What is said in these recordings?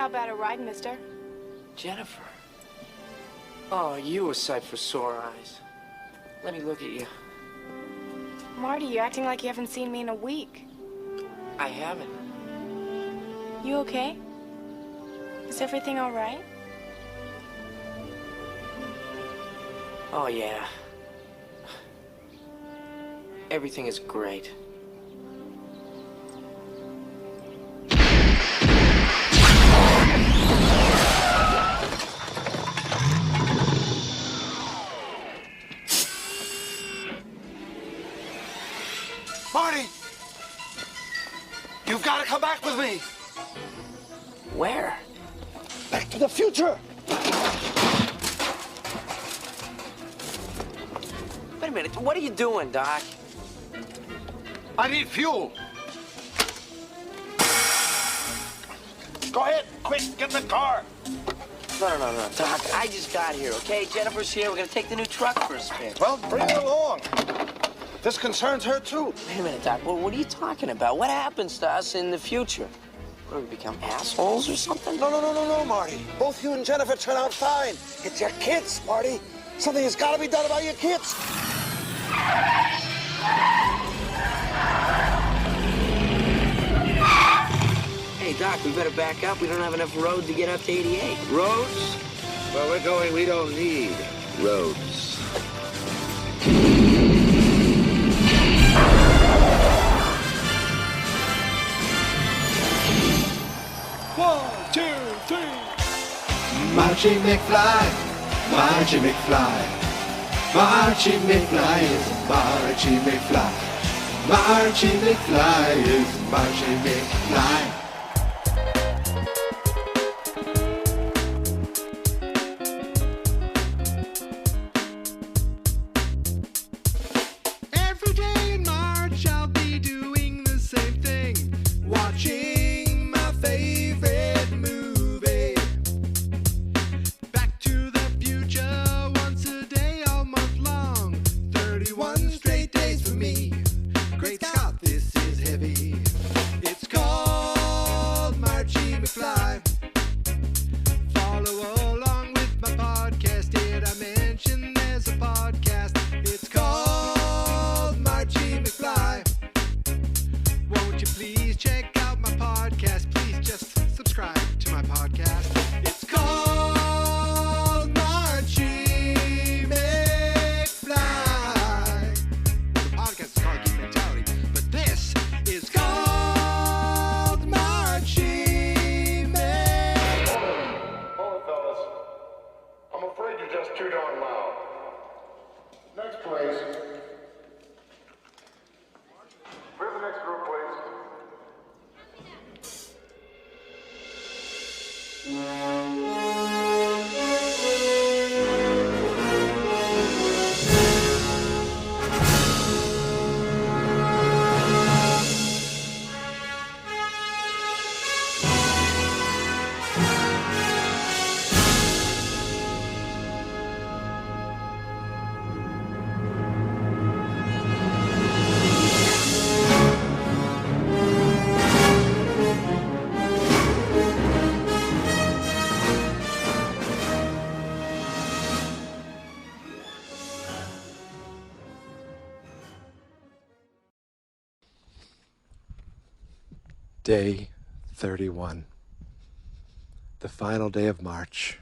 How about a ride, mister? Jennifer. Oh, you a sight for sore eyes. Let me look at you. Marty, you're acting like you haven't seen me in a week. I haven't. You okay? Is everything all right? Oh, yeah. Everything is great. Marty! You've got to come back with me! Where? Back to the future! Wait a minute, what are you doing, Doc? I need fuel! Go ahead, quick, get in the car! No, Doc, I just got here, okay? Jennifer's here, we're gonna take the new truck for a spin. Well, bring her along. This concerns her, too. Wait a minute, Doc, what are you talking about? What happens to us in the future? What, do we become assholes or something? No, Marty. Both you and Jennifer turn out fine. It's your kids, Marty. Something has got to be done about your kids. Hey, Doc, we better back up. We don't have enough road to get up to 88. Roads? Where we're going, we don't need roads. One, two, three. Marchy McFly, Marchy McFly. Marchy McFly is Marchy McFly. Marchy McFly is Marchy McFly. Every day in March I'll be doing the same thing, watching my favorite movie. Back to the Future, once a day all month long. 31 straight days for me. Great Scott, this is heavy. It's called Marchy McFly. Follow along with my podcast. Did I mention there's a podcast? It's called Marchy McFly. Won't you please check out my podcast? Please just subscribe to my podcast. It's called Marchy McFly. The podcast is called Geek Mentality, but this is called Marchy McFly. Hold it, fellas. I'm afraid you're just too darn loud. Next, please. Clear the next group, please. Day 31. The final day of March.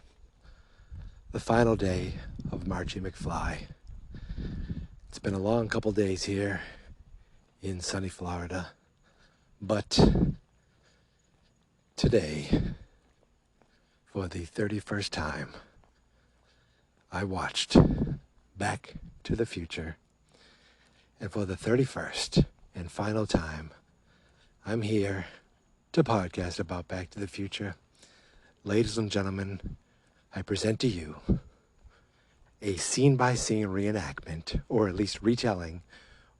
The final day of Marchy McFly. It's been a long couple days here in sunny Florida, but today, for the 31st time, I watched Back to the Future, and for the 31st and final time, I'm here to podcast about Back to the Future. Ladies and gentlemen, I present to you a scene-by-scene reenactment, or at least retelling,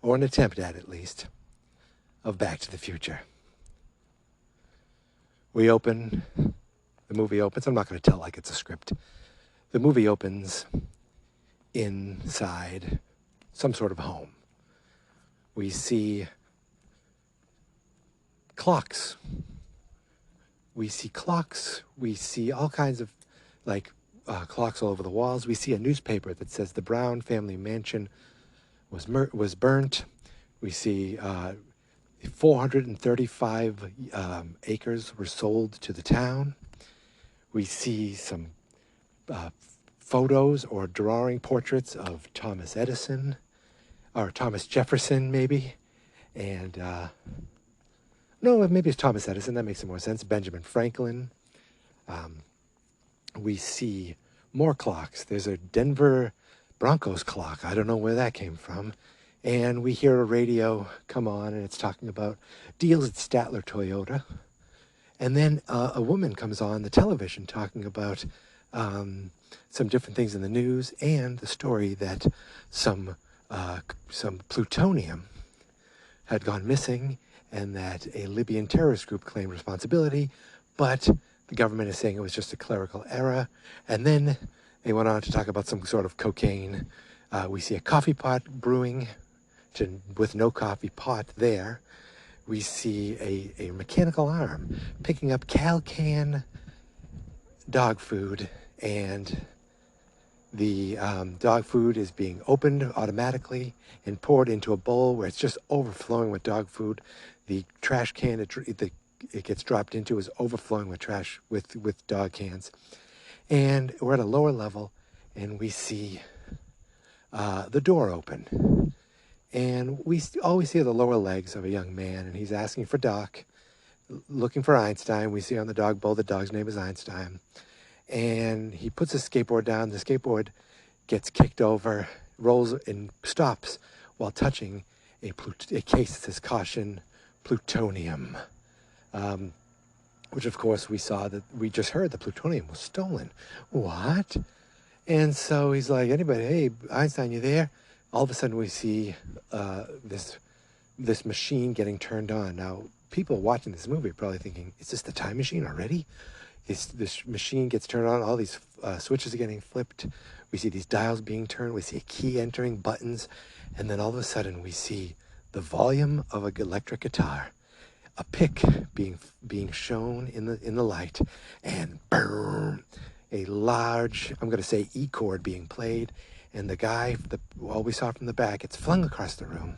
or an attempt at least, of Back to the Future. The movie opens, I'm not going to tell like it's a script. The movie opens inside some sort of home. We see clocks We see clocks. We see all kinds of clocks all over the walls. We see a newspaper that says the Brown family mansion was burnt. We see 435 acres were sold to the town. We see some photos or portraits of Thomas Edison, or Thomas Jefferson maybe, and no, maybe it's Thomas Edison, that makes more sense, Benjamin Franklin. We see more clocks. There's a Denver Broncos clock. I don't know where that came from. And we hear a radio come on, and it's talking about deals at Statler Toyota. And then a woman comes on the television talking about some different things in the news, and the story that some plutonium had gone missing, and that a Libyan terrorist group claimed responsibility, but the government is saying it was just a clerical error. And then they went on to talk about some sort of cocaine. We see a coffee pot brewing with no coffee pot there. We see a mechanical arm picking up Cal-Can dog food, and the dog food is being opened automatically and poured into a bowl where it's just overflowing with dog food. The trash can it gets dropped into is overflowing with trash, with dog cans. And we're at a lower level, and we see the door open. And we always see the lower legs of a young man, and he's asking for Doc, looking for Einstein. We see on the dog bowl the dog's name is Einstein. And he puts his skateboard down. The skateboard gets kicked over, rolls and stops while touching a case that says caution, plutonium. Which of course we just heard the plutonium was stolen. What? And so he's like, anybody, hey, Einstein, you there? All of a sudden we see this machine getting turned on. Now, people watching this movie are probably thinking, is this the time machine already? This machine gets turned on, all these switches are getting flipped. We see these dials being turned, we see a key entering, buttons, and then all of a sudden we see the volume of an electric guitar, a pick being shown in the light, and boom, a large, I'm going to say E chord being played, and the guy, all we saw from the back, it's flung across the room.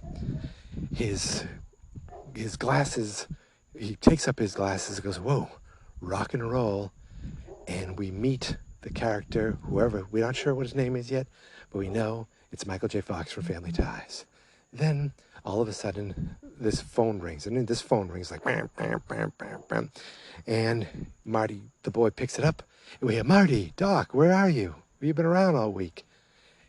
His glasses, he takes up his glasses and goes, whoa, rock and roll. And we meet the character, whoever, we're not sure what his name is yet, but we know it's Michael J. Fox from Family Ties. Then, all of a sudden, this phone rings, and then this phone rings like, bam, bam, bam, bam, bam. And Marty, the boy, picks it up, and we hear, Marty, Doc, where are you? You've been around all week.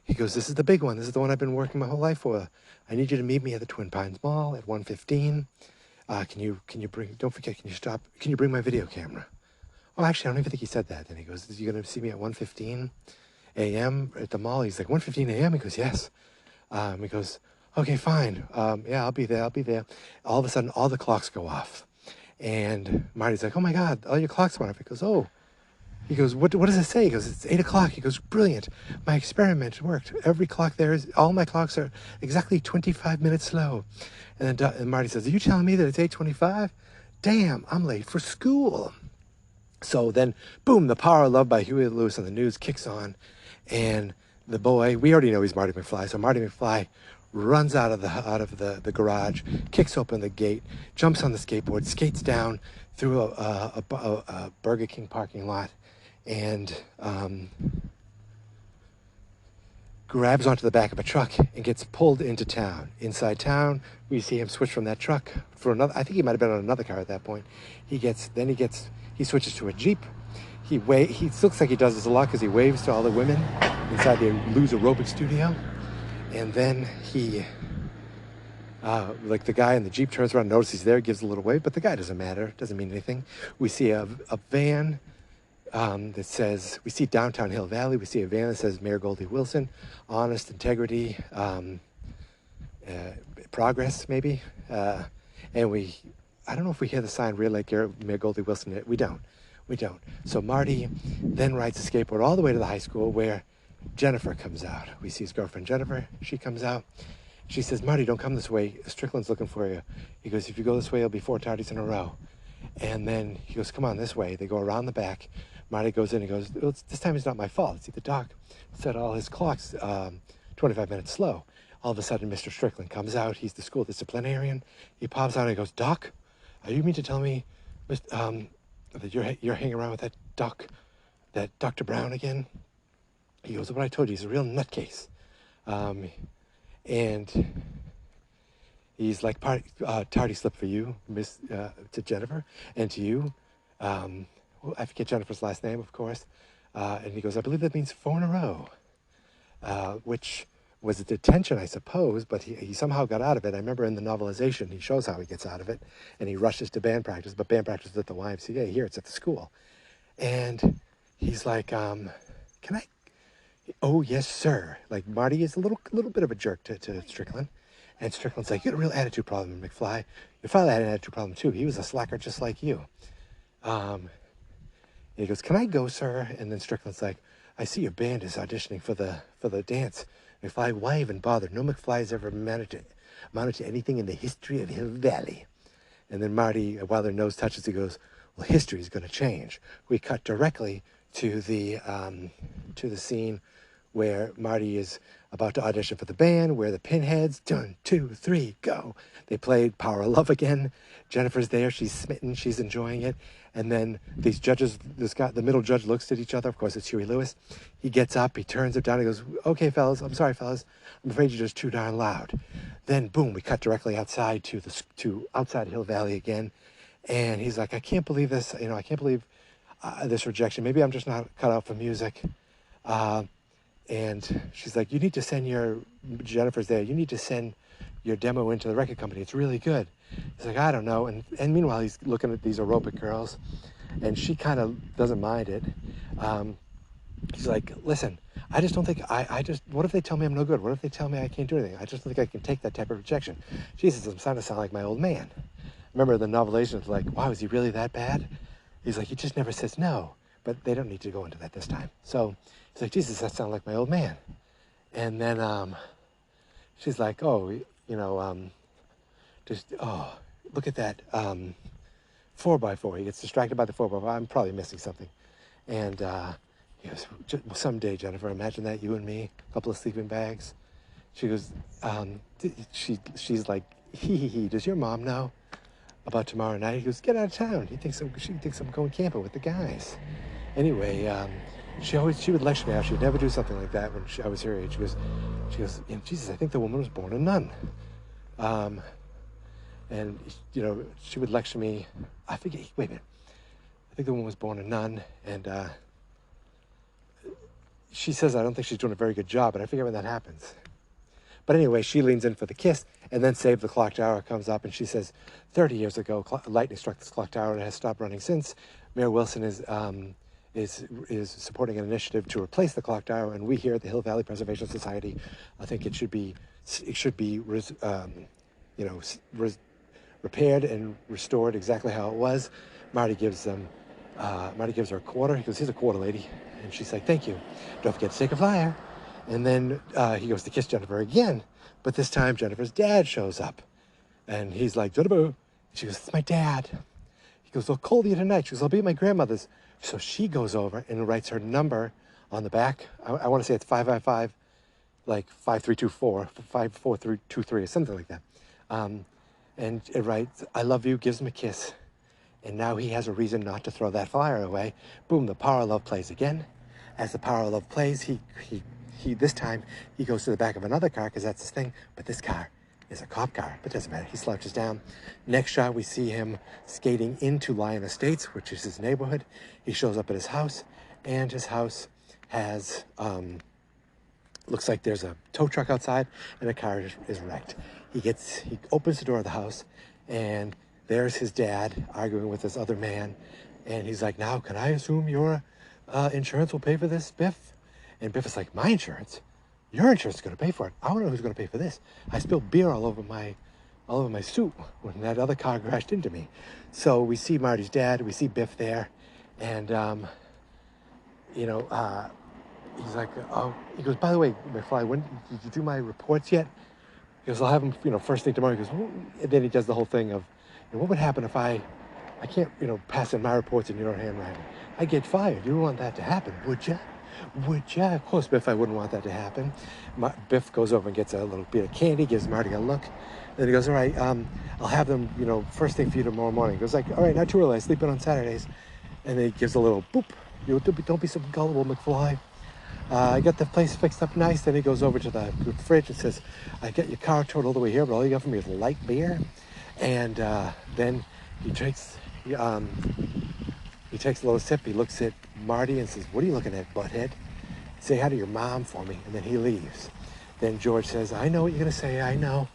He goes, this is the big one. This is the one I've been working my whole life for. I need you to meet me at the Twin Pines Mall at 1:15. Can you bring, don't forget, can you bring my video camera? Oh, actually, I don't even think he said that. Then he goes, you're going to see me at 1:15 a.m. at the mall? He's like, 1:15 a.m.? He goes, yes. He goes, okay, fine. Yeah, I'll be there. All of a sudden, all the clocks go off. And Marty's like, oh my God, all your clocks went off. He goes, oh. He goes, what does it say? He goes, it's 8 o'clock. He goes, brilliant. My experiment worked. Every clock all my clocks are exactly 25 minutes slow. And then Marty says, are you telling me that it's 8:25? Damn, I'm late for school. So then, boom, the Power of Love by Huey Lewis on the news kicks on. And the boy, we already know he's Marty McFly. So Marty McFly runs out of the garage, kicks open the gate, jumps on the skateboard, skates down through a Burger King parking lot, and grabs onto the back of a truck and gets pulled into town. Inside town, we see him switch from that truck for another. I think he might have been on another car at that point. He switches to a Jeep. He looks like he does this a lot because he waves to all the women inside the Lou's aerobic studio. And then he, like the guy in the Jeep turns around, notices he's there, gives a little wave, but the guy doesn't matter, doesn't mean anything. We see a van that says, we see downtown Hill Valley, we see a van that says Mayor Goldie Wilson, honest, integrity, progress maybe. And I don't know if we hear the sign, real like Mayor Goldie Wilson. We don't. So Marty then rides a skateboard all the way to the high school where Jennifer comes out. We see his girlfriend Jennifer. She comes out. She says, Marty, don't come this way. Strickland's looking for you. He goes, if you go this way, it'll be 4 tardies in a row. And then he goes, come on, this way. They go around the back. Marty goes in and goes, well, this time it's not my fault. See, the doc set all his clocks 25 minutes slow. All of a sudden, Mr. Strickland comes out. He's the school disciplinarian. He pops out and he goes, Doc, you mean to tell me that you're hanging around with that Dr. Brown again? He goes, what I told you, he's a real nutcase. And he's like, tardy slip for you, Miss, to Jennifer, and to you. Well, I forget Jennifer's last name, of course. And he goes, I believe that means 4 in a row, which was a detention, I suppose, but he somehow got out of it. I remember in the novelization, he shows how he gets out of it, and he rushes to band practice, but band practice is at the YMCA. Here, it's at the school. And he's like, can I? Oh, yes, sir. Like, Marty is a little bit of a jerk to Strickland. And Strickland's like, you had a real attitude problem, McFly. Your father had an attitude problem, too. He was a slacker just like you. And he goes, can I go, sir? And then Strickland's like, I see your band is auditioning for the dance. McFly, why even bother? No McFly has ever amounted to anything in the history of Hill Valley. And then Marty, while their nose touches, he goes, well, history is going to change. We cut directly to the scene where Marty is about to audition for the band, where the pinheads, 1, 2, 3, go. They played Power of Love again. Jennifer's there. She's smitten. She's enjoying it. And then these judges, the middle judge looks at each other. Of course, it's Huey Lewis. He gets up. He turns it down. He goes, okay, fellas. I'm sorry, fellas. I'm afraid you're just too darn loud. Then, boom, we cut directly outside to outside Hill Valley again. And he's like, I can't believe this. I can't believe this rejection. Maybe I'm just not cut out for music. And she's like, you need to send Jennifer's there. You need to send your demo into the record company. It's really good. He's like, I don't know. And meanwhile, he's looking at these aerobic girls, and she kind of doesn't mind it. He's like, listen, I just don't think, what if they tell me I'm no good? What if they tell me I can't do anything? I just don't think I can take that type of rejection. Jesus, I'm starting to sound like my old man. Remember the novelization was like, wow, is he really that bad? He's like, he just never says no. But they don't need to go into that this time. So he's like, Jesus, that sounds like my old man. And then she's like, oh, look at that 4x4. He gets distracted by the 4x4. I'm probably missing something. And he goes, someday, Jennifer, imagine that, you and me, a couple of sleeping bags. She goes, she's like, hee, does your mom know about tomorrow night? He goes, get out of town. She thinks I'm going camping with the guys. Anyway, she would lecture me out. She would never do something like that when I was her age. She goes, Jesus, I think the woman was born a nun. And, she would lecture me. I forget, wait a minute. I think the woman was born a nun, and she says, I don't think she's doing a very good job, but I forget when that happens. But anyway, she leans in for the kiss, and then Save the Clock Tower comes up, and she says, 30 years ago, lightning struck this clock tower, and it has stopped running since. Mayor Wilson is supporting an initiative to replace the clock tower, and we here at the Hill Valley Preservation Society, I think it should be repaired and restored exactly how it was. Marty gives her a quarter. He goes, here's a quarter, lady. And she's like, thank you. Don't forget to take a flyer. And then he goes to kiss Jennifer again. But this time, Jennifer's dad shows up. And he's like, Jennifer. She goes, it's my dad. He goes, I'll call you tonight. She goes, I'll be at my grandmother's. So she goes over and writes her number on the back. I want to say it's 555, like 5324, 54323, or something like that. And it writes, I love you, gives him a kiss. And now he has a reason not to throw that flyer away. Boom, the Power of Love plays again. As the Power of Love plays, he this time, he goes to the back of another car, because that's his thing. But this car is a cop car, but it doesn't matter. He slouches down. Next shot, we see him skating into Lyon Estates, which is his neighborhood. He shows up at his house, and his house has, looks like there's a tow truck outside, and a car is wrecked. He opens the door of the house, and there's his dad arguing with this other man. And he's like, now, can I assume your insurance will pay for this, Biff? And Biff is like, my insurance? Your insurance is going to pay for it. I want to know who's going to pay for this. I spilled beer all over my suit when that other car crashed into me. So we see Marty's dad. We see Biff there. And, he's like, oh, he goes, by the way, McFly, when did you do my reports yet? He goes, I'll have them, first thing tomorrow. He goes, and then he does the whole thing of, what would happen if I I can't, pass in my reports in your handwriting. I'd get fired. You would want that to happen, would ya? Would ya? Of course, Biff, I wouldn't want that to happen. Biff goes over and gets a little bit of candy, gives Marty a look. Then he goes, all right, I'll have them, first thing for you tomorrow morning. He goes like, all right, not too early. I sleep in on Saturdays. And then he gives a little boop. Don't be so gullible, McFly. I got the place fixed up nice. Then he goes over to the fridge and says, I got your car towed all the way here, but all you got for me is light beer. And then he takes a little sip. He looks at Marty and says, what are you looking at, butthead? Say hi to your mom for me. And then he leaves. Then George says, I know what you're going to say. I know.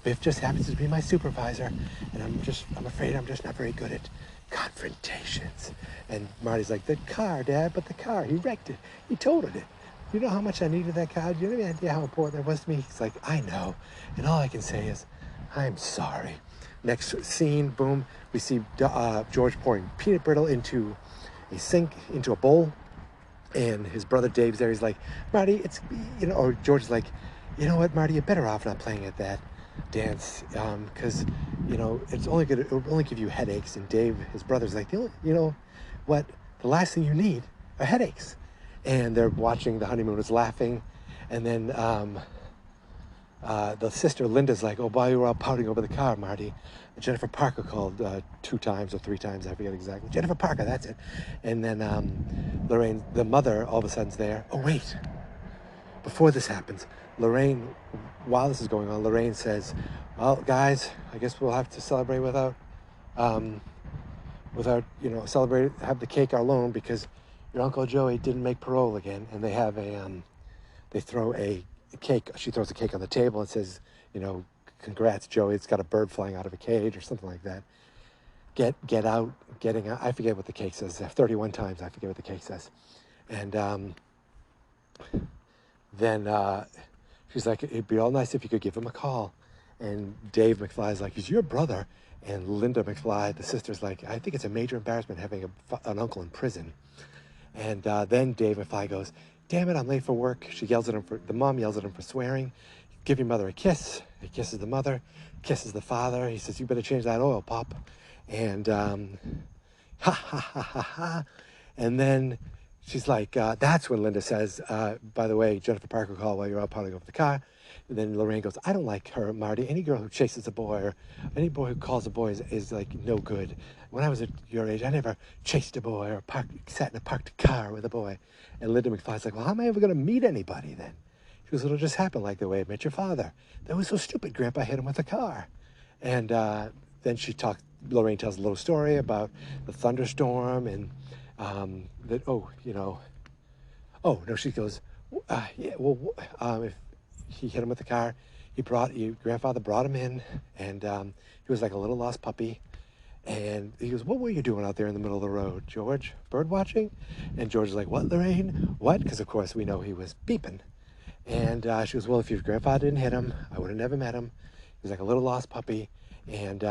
Biff just happens to be my supervisor. And I'm afraid I'm just not very good at confrontations. And Marty's like, the car, Dad, but the car. He wrecked it. He totaled it. You know how much I needed that car? Do you have any idea how important that was to me? He's like, I know. And all I can say is, I'm sorry. Next scene, boom, we see George pouring peanut brittle into a sink, into a bowl. And his brother Dave's there. He's like, Marty, it's, or George's like, you know what, Marty, you're better off not playing at that dance, because, it'll only give you headaches. And Dave, his brother's like, the last thing you need are headaches. And they're watching the honeymooners laughing. And then the sister Linda's like, oh, while you were out pouting over the car, Marty, Jennifer Parker called 2 times or 3 times, I forget exactly. Jennifer Parker, that's it. And then Lorraine, the mother, all of a sudden's there. Oh, wait. Before this happens, Lorraine, while this is going on, Lorraine says, well, guys, I guess we'll have to celebrate without have the cake alone, because your Uncle Joey didn't make parole again. And they have they throw a cake. She throws a cake on the table and says, congrats, Joey. It's got a bird flying out of a cage or something like that. Getting out. I forget what the cake says. 31 times, I forget what the cake says. And then she's like, it'd be all nice if you could give him a call. And Dave McFly's like, he's your brother. And Linda McFly, the sister's like, I think it's a major embarrassment having an uncle in prison. And then Dave McFly goes, damn it, I'm late for work. The mom yells at him for swearing. Give your mother a kiss. He kisses the mother, kisses the father. He says, you better change that oil, Pop. And ha, ha, ha, ha, ha. And then she's like, that's when Linda says, by the way, Jennifer Parker called while you're out pouting over the car. And then Lorraine goes, I don't like her, Marty. Any girl who chases a boy or any boy who calls a boy is like no good. When I was at your age, I never chased a boy or sat in a parked car with a boy. And Linda McFly's like, well, how am I ever going to meet anybody then? She goes, it'll just happen like the way I met your father. That was so stupid, Grandpa hit him with a car. And then Lorraine tells a little story about the thunderstorm and she goes, if he hit him with the car, grandfather brought him in, and he was like a little lost puppy. And he goes, what were you doing out there in the middle of the road, George? Bird watching? And George is like, what, Lorraine? What? Because, of course, we know he was beeping. And she goes, well, if your grandfather didn't hit him, I would have never met him. He was like a little lost puppy. And,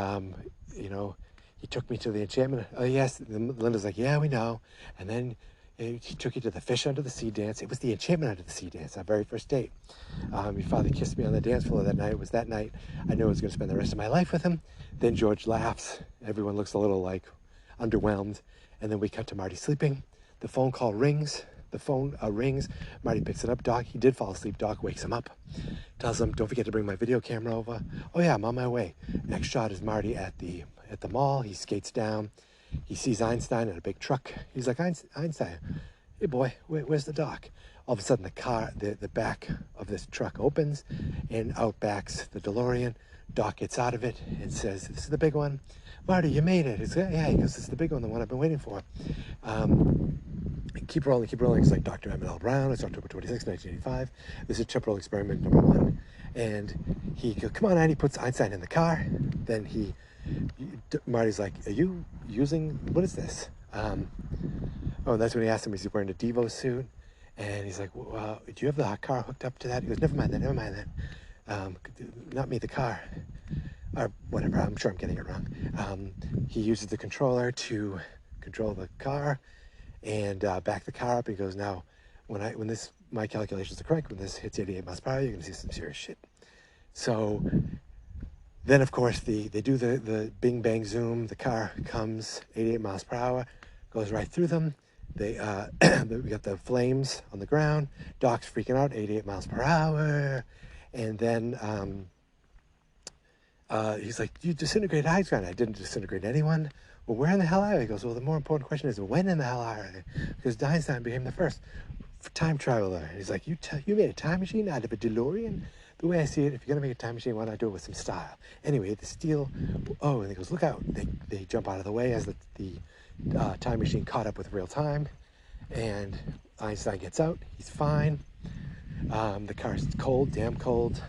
he took me to the enchantment. Oh, yes. And Linda's like, yeah, we know. And then he took you to the fish under the sea dance. It was the enchantment under the sea dance, our very first date. Your father kissed me on the dance floor that night. It was that night I knew I was going to spend the rest of my life with him. Then George laughs. Everyone looks a little like underwhelmed. And then we cut to Marty sleeping. The phone call rings. The phone rings. Marty picks it up. Doc, he did fall asleep. Doc wakes him up. Tells him, don't forget to bring my video camera over. Oh, yeah, I'm on my way. Next shot is Marty at the mall. He skates down. He sees Einstein in a big truck. He's like, Einstein, hey, boy, where's the doc? All of a sudden, the back of this truck opens, and out backs the DeLorean. Doc gets out of it and says, this is the big one. Marty, you made it. Yeah, he goes, this is the big one, the one I've been waiting for. Keep rolling. It's like Dr. Emmett L. Brown. It's October 26, 1985. This is temporal experiment number 1. And he goes, come on, and he puts Einstein in the car. Then Marty's like, are you using, what is this? And that's when he asked him, is he wearing a Devo suit? And he's like, well, do you have the car hooked up to that? He goes, never mind that. Not me, the car. Or whatever, I'm sure I'm getting it wrong. He uses the controller to control the car and back the car up. He goes, now, when my calculations are correct, when this hits 88 miles per hour, you're going to see some serious shit. So Then, of course, they do the bing bang zoom. The car comes 88 miles per hour, goes right through them. They we got the flames on the ground. Doc's freaking out, 88 miles per hour, and then he's like, "You disintegrated Einstein." I didn't disintegrate anyone. Well, where in the hell are they? He goes, well, the more important question is, when in the hell are they? Because Einstein became the first time traveler. He's like, you made a time machine out of a DeLorean? The way I see it, if you're going to make a time machine, why not do it with some style? Anyway, the steel, oh, and he goes, look out. They jump out of the way as the time machine caught up with real time. And Einstein gets out. He's fine. The car's cold, damn cold.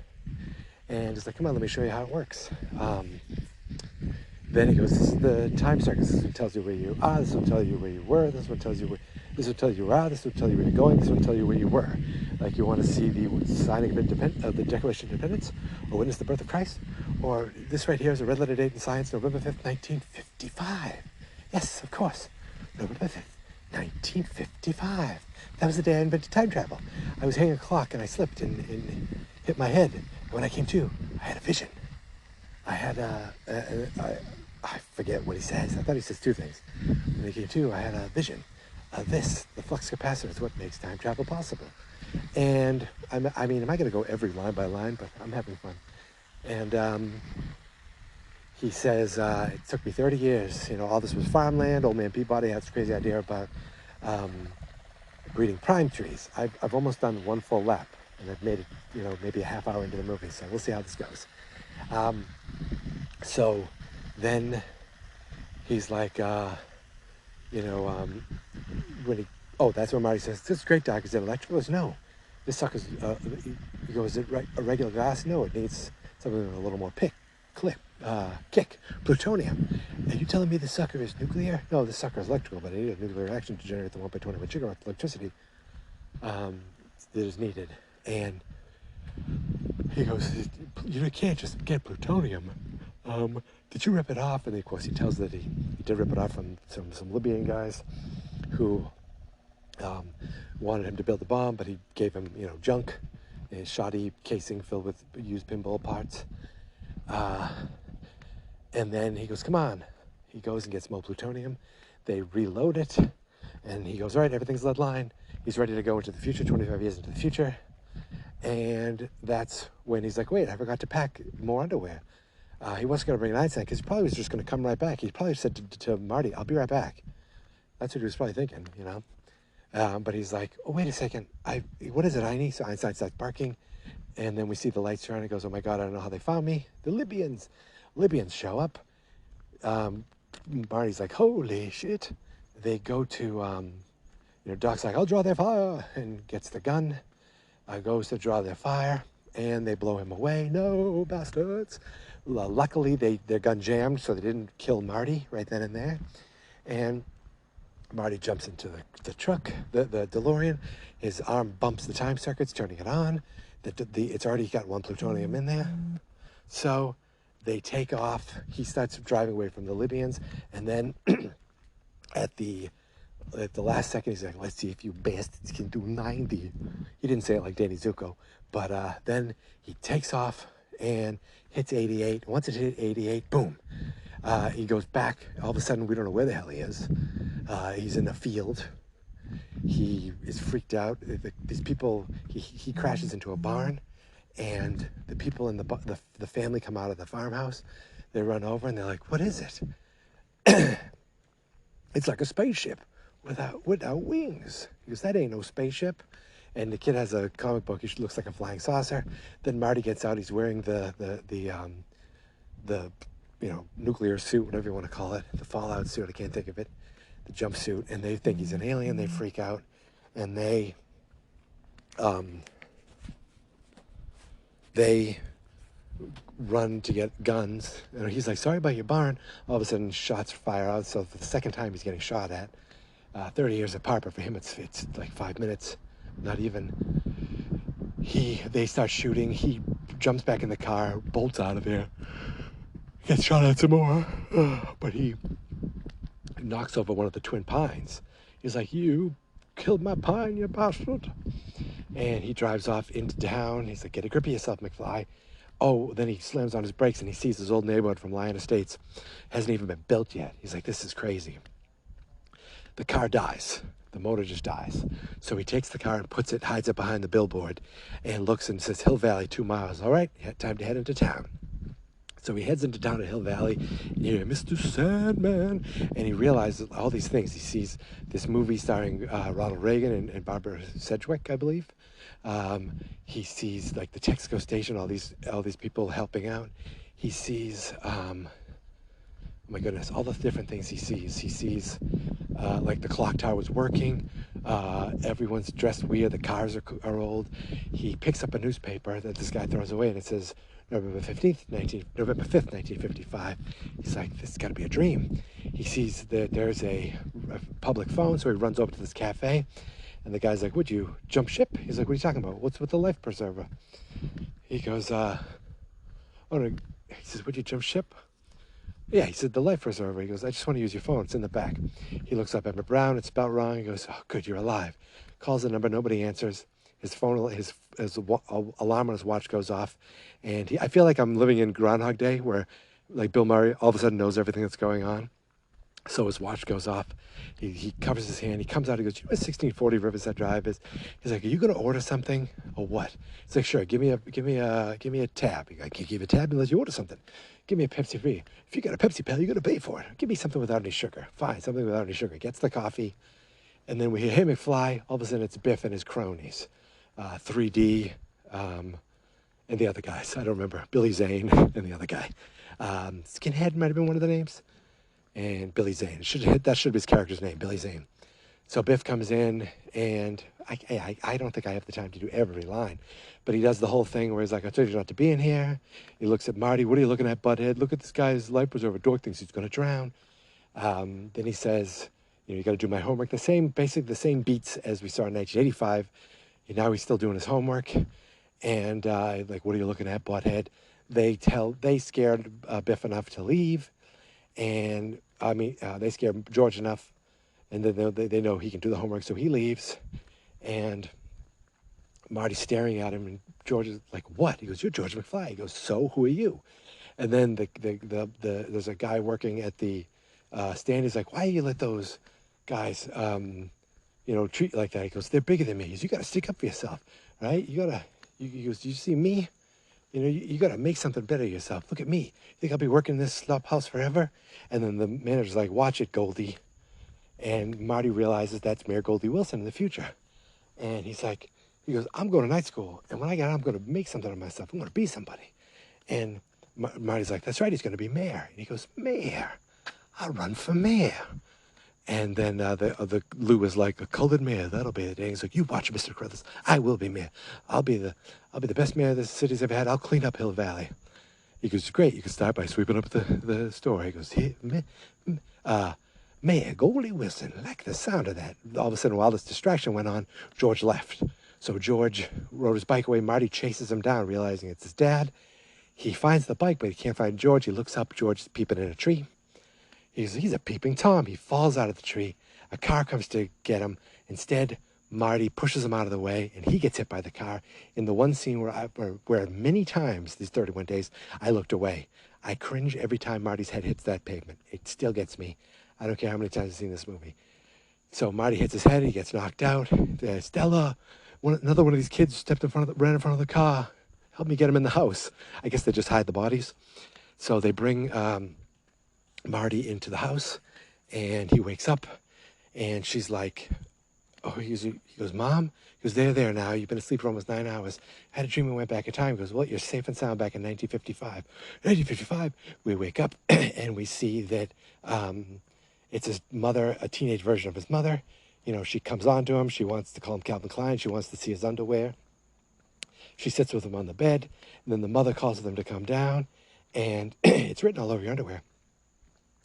And he's like, come on, let me show you how it works. Then he goes, this is the time circus. This one tells you where you are. This one tells you where you were. This one tells you where, this one tells you where you are. This one tells you where you're going. This one tells you where you were. Like, you want to see the signing of the Declaration of Independence, or witness the birth of Christ, or this right here is a red letter date in science, November 5th, 1955. Yes, of course, November 5th, 1955. That was the day I invented time travel. I was hanging a clock and I slipped and hit my head. And when I came to, I had a vision. I had I forget what he says. I thought he says two things. When he came to, I had a vision. The flux capacitor is what makes time travel possible. And I mean, am I going to go every line by line? But I'm having fun. And he says, it took me 30 years. You know, all this was farmland. Old man Peabody had this crazy idea about breeding prime trees. I've almost done one full lap, and I've made it, you know, maybe a half hour into the movie. So we'll see how this goes. So then he's like, you know, when he, oh, that's when Marty says, this is great, Doc. Is it electrical? He goes, no. This sucker's, he goes, is it a regular glass? No, it needs something with a little more kick. Plutonium. Are you telling me this sucker is nuclear? No, this sucker is electrical, but it needs a nuclear reaction to generate the 1.21 gigawatt electricity that is needed. And he goes, you can't just get plutonium. Did you rip it off? And of course he tells that he did rip it off from some Libyan guys who wanted him to build the bomb, but he gave him, you know, junk, a shoddy casing filled with used pinball parts. And then he goes, come on. He goes and gets more plutonium. They reload it, and he goes, all right, everything's lead line. He's ready to go into the future, 25 years into the future. And that's when he's like, wait, I forgot to pack more underwear. He wasn't going to bring an Einstein because he probably was just going to come right back. He probably said to Marty, I'll be right back. That's what he was probably thinking, you know. But he's like, oh, wait a second. What is it, Einie? So Einstein starts barking. And then we see the lights turn. He goes, oh, my God, I don't know how they found me. The Libyans show up. Marty's like, holy shit. They go to, you know, Doc's like, I'll draw their fire. And gets the gun. Goes to draw their fire. And they blow him away. No, bastards. Luckily, their gun jammed, so they didn't kill Marty right then and there. And Marty jumps into the truck, the DeLorean. His arm bumps the time circuits, turning it on. It's already got one plutonium in there. So they take off. He starts driving away from the Libyans. And then at the last second, he's like, let's see if you bastards can do 90. He didn't say it like Danny Zuko. But then he takes off and hits 88. Once it hit 88, boom. He goes back. All of a sudden, we don't know where the hell he is. He's in a field. He is freaked out. These people, he crashes into a barn, and the people in the family come out of the farmhouse. They run over, and they're like, what is it? It's like a spaceship without wings. He goes, that ain't no spaceship. And the kid has a comic book. He looks like a flying saucer. Then Marty gets out. He's wearing the you know, nuclear suit, whatever you want to call it, the fallout suit. I can't think of it. The jumpsuit. And they think he's an alien. They freak out, and they run to get guns. And he's like, sorry about your barn. All of a sudden, shots fire out. So for the second time, he's getting shot at. 30 years apart, but for him, it's like 5 minutes. Not even. They start shooting. He jumps back in the car, bolts out of there, gets shot at some more, but he knocks over one of the twin pines. He's like, you killed my pine, you bastard. And he drives off into town. He's like, get a grip of yourself, McFly. Oh, then he slams on his brakes and he sees his old neighborhood from Lyon Estates hasn't even been built yet. He's like, this is crazy. The car dies. The motor just dies. So he takes the car and puts it, hides it behind the billboard, and looks and says, Hill Valley, 2 miles. All right, time to head into town. So he heads into town at Hill Valley, and you hear Mr. Sandman, and he realizes all these things. He sees this movie starring Ronald Reagan and Barbara Sedgwick, I believe. He sees like the Texaco station, all these people helping out. He sees, oh my goodness, all the different things he sees. He sees like the clock tower was working. Everyone's dressed weird. The cars are old. He picks up a newspaper that this guy throws away, and it says November 5th, 1955. He's like, this has got to be a dream. He sees that there's a public phone, so he runs over to this cafe, and the guy's like, would you jump ship? He's like, what are you talking about? What's with the life preserver? He goes, oh no. He says, would you jump ship? Yeah, he said, the life preserver. He goes, I just want to use your phone. It's in the back. He looks up Emmett Brown. It's spelled wrong. He goes, oh, good, you're alive. Calls the number. Nobody answers. His phone, his alarm on his watch goes off. And I feel like I'm living in Groundhog Day where, like, Bill Murray all of a sudden knows everything that's going on. So his watch goes off. He covers his hand. He comes out. He goes, you know what 1640 Riverside Drive is? He's like, are you going to order something or what? He's like, sure. Give me a tab. I can't give you a tab unless you order something. Give me a Pepsi free. If you got a Pepsi pal, you got to pay for it. Give me something without any sugar. Fine, something without any sugar. Gets the coffee. And then we hear, hey, McFly. All of a sudden, it's Biff and his cronies. 3D, and the other guys. I don't remember. Billy Zane and the other guy. Skinhead might have been one of the names. And Billy Zane. That should be his character's name, Billy Zane. So Biff comes in, and I don't think I have the time to do every line, but he does the whole thing where he's like, I told you not to be in here. He looks at Marty. What are you looking at, butthead? Look at this guy's life preserver. Dork thinks he's going to drown. Then he says, you got to do my homework. Basically the same beats as we saw in 1985. Now he's still doing his homework. And like, what are you looking at, butthead? They scared Biff enough to leave. And they scared George enough. And then they know he can do the homework, so he leaves. And Marty's staring at him, and George is like, what? He goes, you're George McFly. He goes, so who are you? And then there's a guy working at the stand. He's like, why do you let those guys, treat you like that? He goes, they're bigger than me. He goes, you got to stick up for yourself, right? He goes, you see me? You got to make something better of yourself. Look at me. You think I'll be working in this slop house forever? And then the manager's like, watch it, Goldie. And Marty realizes that's Mayor Goldie Wilson in the future. And he goes, I'm going to night school. And when I get out, I'm going to make something of myself. I'm going to be somebody. And Marty's like, that's right, he's going to be mayor. And he goes, mayor? I'll run for mayor. And then the Lou was like, a colored mayor, that'll be the day. He's like, you watch, Mr. Crothers. I will be mayor. I'll be the best mayor this city's ever had. I'll clean up Hill Valley. He goes, great, you can start by sweeping up the store. He goes, Mayor Goldie Wilson, like the sound of that. All of a sudden, while this distraction went on, George left. So George rode his bike away. Marty chases him down, realizing it's his dad. He finds the bike, but he can't find George. He looks up. George is peeping in a tree. He's a peeping Tom. He falls out of the tree. A car comes to get him. Instead, Marty pushes him out of the way, and he gets hit by the car. In the one scene where many times these 31 days, I looked away. I cringe every time Marty's head hits that pavement. It still gets me. I don't care how many times I've seen this movie. So Marty hits his head. He gets knocked out. Stella, another one of these kids ran in front of the car. Help me get him in the house. I guess they just hide the bodies. So they bring Marty into the house, and he wakes up, and she's like, he goes, Mom? He goes, they're there now. You've been asleep for almost 9 hours. I had a dream we went back in time. He goes, well, you're safe and sound back in 1955. 1955, we wake up, and we see that it's his mother, a teenage version of his mother. She comes on to him. She wants to call him Calvin Klein. She wants to see his underwear. She sits with him on the bed, and then the mother calls them to come down, and it's written all over your underwear.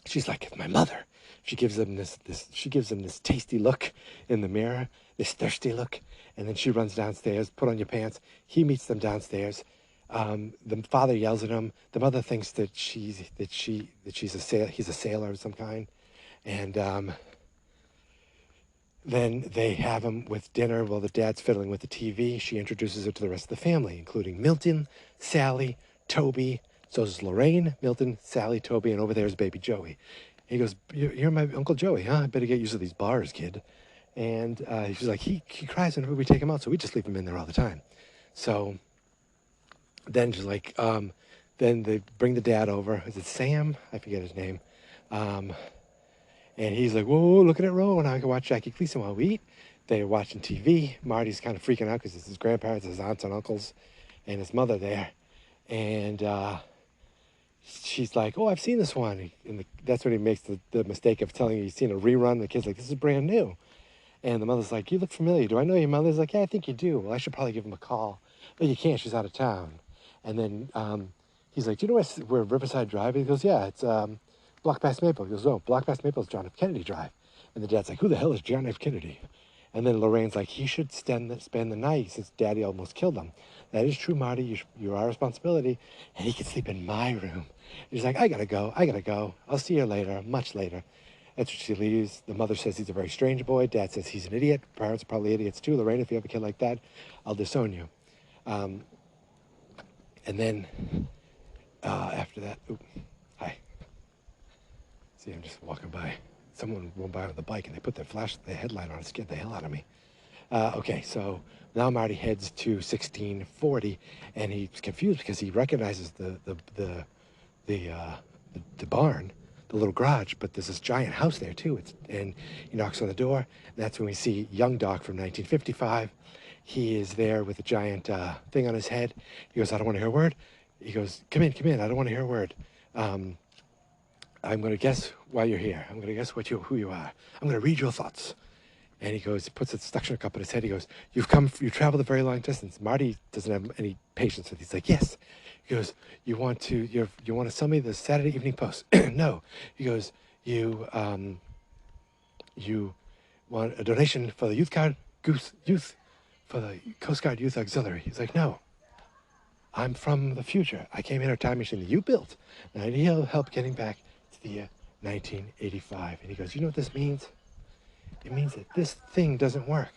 She's like, it's my mother. She gives him this tasty look in the mirror, this thirsty look, and then she runs downstairs. Put on your pants. He meets them downstairs. The father yells at him. The mother thinks that he's a sailor of some kind, and then they have him with dinner while the dad's fiddling with the TV. She introduces her to the rest of the family, including Milton, Sally, Toby. So is Lorraine, Milton, Sally, Toby, and over there is baby Joey. He goes, you're my Uncle Joey, huh? I better get used to these bars, kid. And she's like, he cries whenever we take him out, so we just leave him in there all the time. So then she's like, then they bring the dad over. Is it Sam? I forget his name. And he's like, whoa, look at it roll. Now I can watch Jackie Gleason while we eat. They're watching TV. Marty's kind of freaking out because it's his grandparents, his aunts and uncles, and his mother there. And she's like, oh, I've seen this one. And that's when he makes the mistake of telling you he's seen a rerun. The kid's like, this is brand new. And the mother's like, you look familiar. Do I know your mother? He's like, yeah, I think you do. Well, I should probably give him a call. But you can't. She's out of town. And then he's like, do you know where Riverside Drive is? He goes, yeah, it's Block Past Maple. He goes, no, Block Past Maple is John F. Kennedy Drive. And the dad's like, who the hell is John F. Kennedy? And then Lorraine's like, he should spend the night since Daddy almost killed him. That is true, Marty. You're our responsibility. And he can sleep in my room. He's like, I gotta go. I'll see you later, much later. That's when she leaves. The mother says he's a very strange boy. Dad says he's an idiot. Parents are probably idiots too. Lorraine, if you have a kid like that, I'll disown you. And then after that, hi. See, I'm just walking by. Someone went by on the bike and they put their headlight on. It scared the hell out of me. Okay, so now Marty heads to 1640, and he's confused because he recognizes the barn, the little garage, but there's this giant house there too. And he knocks on the door. And that's when we see young Doc from 1955. He is there with a giant thing on his head. He goes, I don't want to hear a word. He goes, come in. I don't want to hear a word. I'm going to guess why you're here. I'm going to guess who you are. I'm going to read your thoughts. And he goes, puts a suction cup on his head. He goes, you traveled a very long distance. Marty doesn't have any patience with it. He's like, yes. He goes, you want to sell me the Saturday Evening Post? No. He goes, you want a donation for the for the Coast Guard Youth Auxiliary? He's like, no. I'm from the future. I came in a time machine that you built, and I need help getting back to the year 1985. And he goes, you know what this means? It means that this thing doesn't work.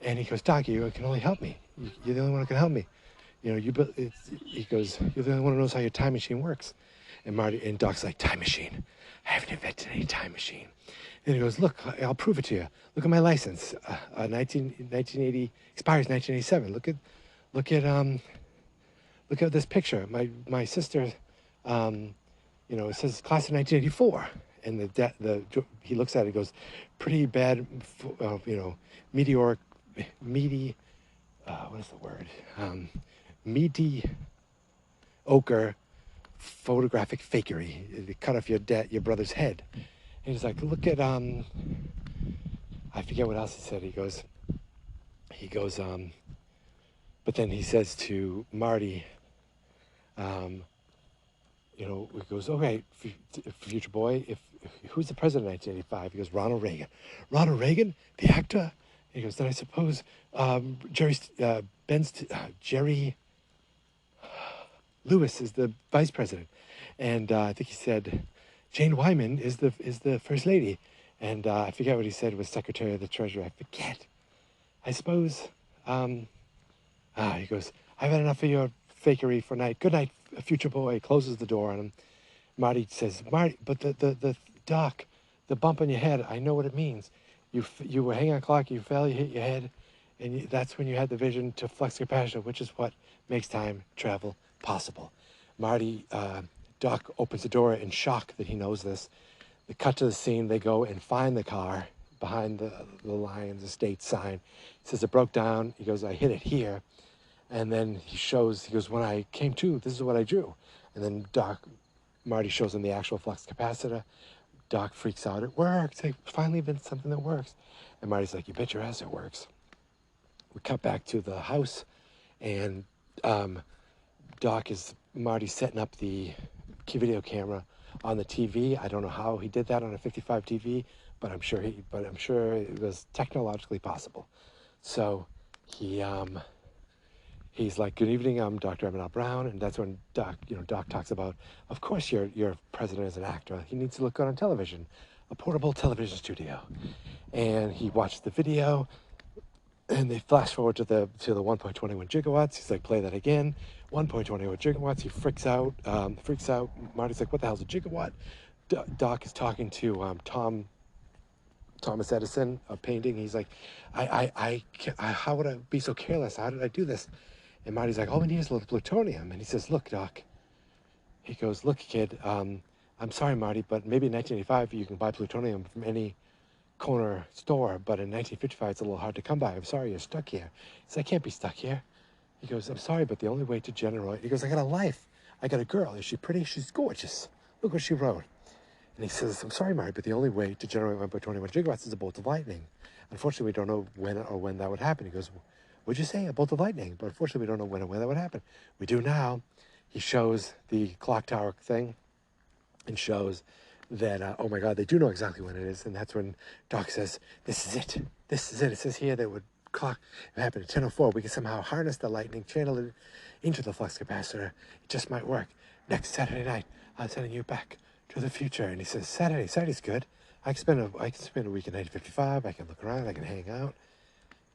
And he goes, Doc, you can only help me. You're the only one who can help me. You know, he goes, you're the only one who knows how your time machine works. And Doc's like, time machine? I haven't invented any time machine. And he goes, look, I'll prove it to you. Look at my license. 1980 expires 1987. Look at this picture. My sister, it says class of 1984. And he looks at it and goes, pretty bad, meteoric, what is the word? Mediocre photographic fakery. They cut off your brother's head. And he's like, look at, I forget what else he said. He goes, but then he says to Marty, he goes, okay, future boy, who's the president in 1985? He goes, Ronald Reagan. Ronald Reagan, the actor? He goes, then I suppose Jerry Lewis is the vice president. And I think he said, Jane Wyman is the first lady. And I forget what he said was Secretary of the Treasury. I forget. I suppose, he goes, I've had enough of your fakery for night. Good night, future boy. Closes the door on him. Marty says, but the Doc, the bump on your head, I know what it means. You were hanging on a clock, you fell, you hit your head, and that's when you had the vision to flex capacitor, which is what makes time travel possible. Doc opens the door in shock that he knows this. They cut to the scene, they go and find the car behind the Lions Estate sign. He says, it broke down. He goes, I hit it here. And then he goes, when I came to, this is what I drew. And then Marty shows him the actual flux capacitor. Doc freaks out. It works. They finally been something that works. And Marty's like, you bet your ass it works. We cut back to the house, and Marty's setting up the video camera on the TV. I don't know how he did that on a 55 TV, but I'm sure it was technologically possible. So he's like, good evening, I'm Dr. Emmett Brown. And that's when Doc talks about, of course your president is an actor. He needs to look good on television, a portable television studio. And he watched the video, and they flash forward to the 1.21 gigawatts. He's like, play that again. 1.21 gigawatts. He freaks out. Marty's like, what the hell's a gigawatt? Doc is talking to Thomas Edison, a painting. He's like, how would I be so careless? How did I do this? And Marty's like, all we need is a little plutonium. And he says, look, Doc. He goes, look, kid, I'm sorry, Marty, but maybe in 1985 you can buy plutonium from any corner store, but in 1955 it's a little hard to come by. I'm sorry you're stuck here. He says, I can't be stuck here. He goes, I'm sorry, but the only way to generate... He goes, I got a life. I got a girl. Is she pretty? She's gorgeous. Look what she wrote. And he says, I'm sorry, Marty, but the only way to generate 1.21 gigawatts is a bolt of lightning. Unfortunately, we don't know when that would happen. He goes, what'd you say? A bolt of lightning. But unfortunately, we don't know when that would happen. We do now. He shows the clock tower thing and shows that, oh my God, they do know exactly when it is. And that's when Doc says, this is it. This is it. It says here that would clock, it happened at 10:04. We can somehow harness the lightning, channel it into the flux capacitor. It just might work. Next Saturday night, I'm sending you back to the future. And he says, Saturday's good. I can spend a week in 1955. I can look around. I can hang out.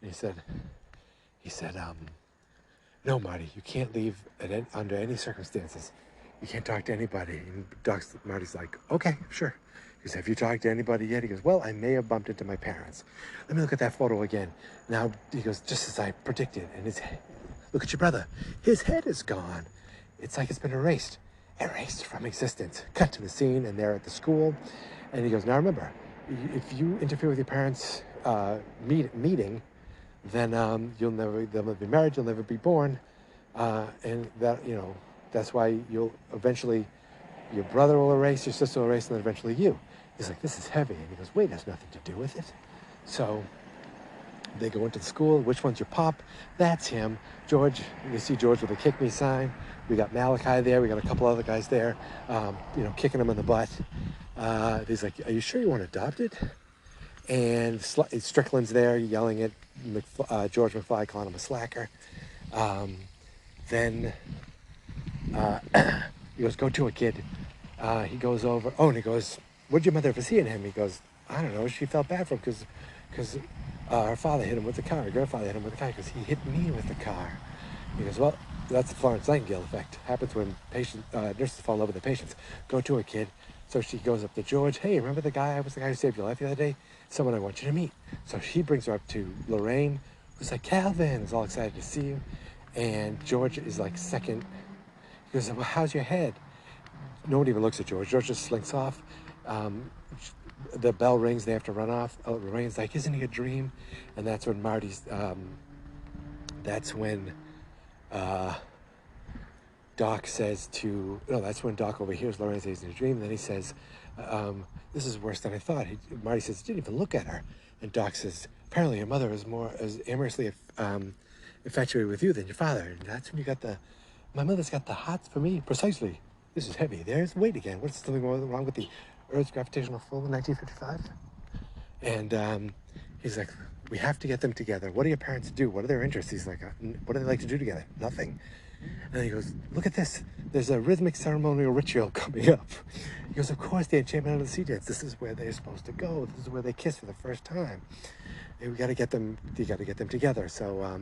And he said, no, Marty, you can't leave under any circumstances. You can't talk to anybody. And Marty's like, okay, sure. He goes, have you talked to anybody yet? He goes, well, I may have bumped into my parents. Let me look at that photo again. Now, he goes, just as I predicted. And look at your brother. His head is gone. It's like it's been erased from existence. Cut to the scene, and they're at the school. And he goes, now remember, if you interfere with your parents' meeting, then they'll never be married, you'll never be born. And that, that's why you'll eventually, your brother will erase, your sister will erase, and then eventually you. He's like, this is heavy. And he goes, wait, it has nothing to do with it. So they go into the school. Which one's your pop? That's him. George, you see George with a kick me sign. We got Malachi there. We got a couple other guys there, kicking him in the butt. He's like, are you sure you weren't adopted? And Strickland's there yelling at George McFly, calling him a slacker. Then he goes, go to a kid. He goes over, and he goes, what'd your mother ever see in him? He goes, I don't know. She felt bad for him because her father hit him with the car. Her grandfather hit him with the car because he hit me with the car. He goes, well, that's the Florence Nightingale effect. Happens when nurses fall in love with their patients. Go to a kid. So she goes up to George. Hey, remember the guy? I was the guy who saved your life the other day? Someone I want you to meet. So she brings her up to Lorraine, who's like, Calvin is all excited to see you. And George is like second. He goes, well, how's your head? Nobody even looks at George. George just slinks off. The bell rings. They have to run off. Lorraine's like, isn't he a dream? And that's when Doc says that's when Doc overhears Lorraine says in a dream. And then he says, this is worse than I thought. Marty says, didn't even look at her. And Doc says, apparently your mother is more as amorously infatuated with you than your father. And that's when you got my mother's got the hots for me. Precisely. This is heavy. There's weight again. What's something wrong with the Earth's gravitational pull in 1955? And he's like, we have to get them together. What do your parents do? What are their interests? He's like, what do they like to do together? Nothing. And he goes, look at this. There's a rhythmic ceremonial ritual coming up. He goes, of course, the enchantment of the sea dance. This is where they're supposed to go. This is where they kiss for the first time. And you got to get them together. So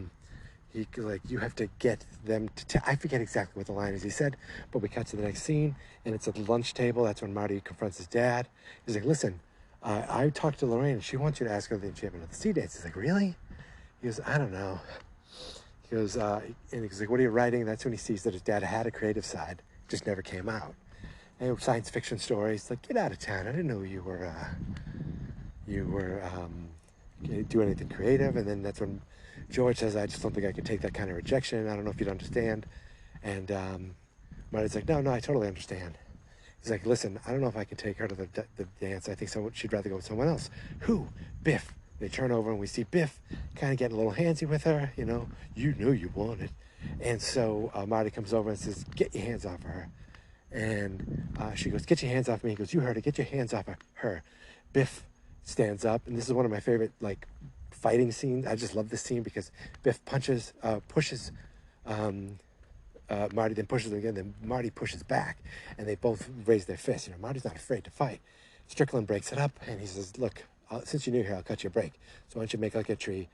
you have to get them I forget exactly what the line is he said, but we cut to the next scene, and it's at the lunch table. That's when Marty confronts his dad. He's like, listen, I talked to Lorraine, and she wants you to ask her the enchantment of the sea dance. He's like, really? He goes, I don't know. He goes, and he's like, what are you writing? That's when he sees that his dad had a creative side, just never came out. And science fiction stories, like, get out of town. I didn't know you were do anything creative. And then that's when George says, I just don't think I can take that kind of rejection. I don't know if you'd understand. And Marty's like, no, I totally understand. He's like, listen, I don't know if I can take her to the dance. I think she'd rather go with someone else. Who? Biff. They turn over and we see Biff kind of getting a little handsy with her. You know you wanted. And so Marty comes over and says, get your hands off of her. And she goes, get your hands off me. He goes, you heard it. Get your hands off of her. Biff stands up. And this is one of my favorite, fighting scenes. I just love this scene because Biff pushes Marty, then pushes him again, then Marty pushes back, and they both raise their fists. Marty's not afraid to fight. Strickland breaks it up, and he says, look, since you're new here, I'll cut you a break. So why don't you make like a tree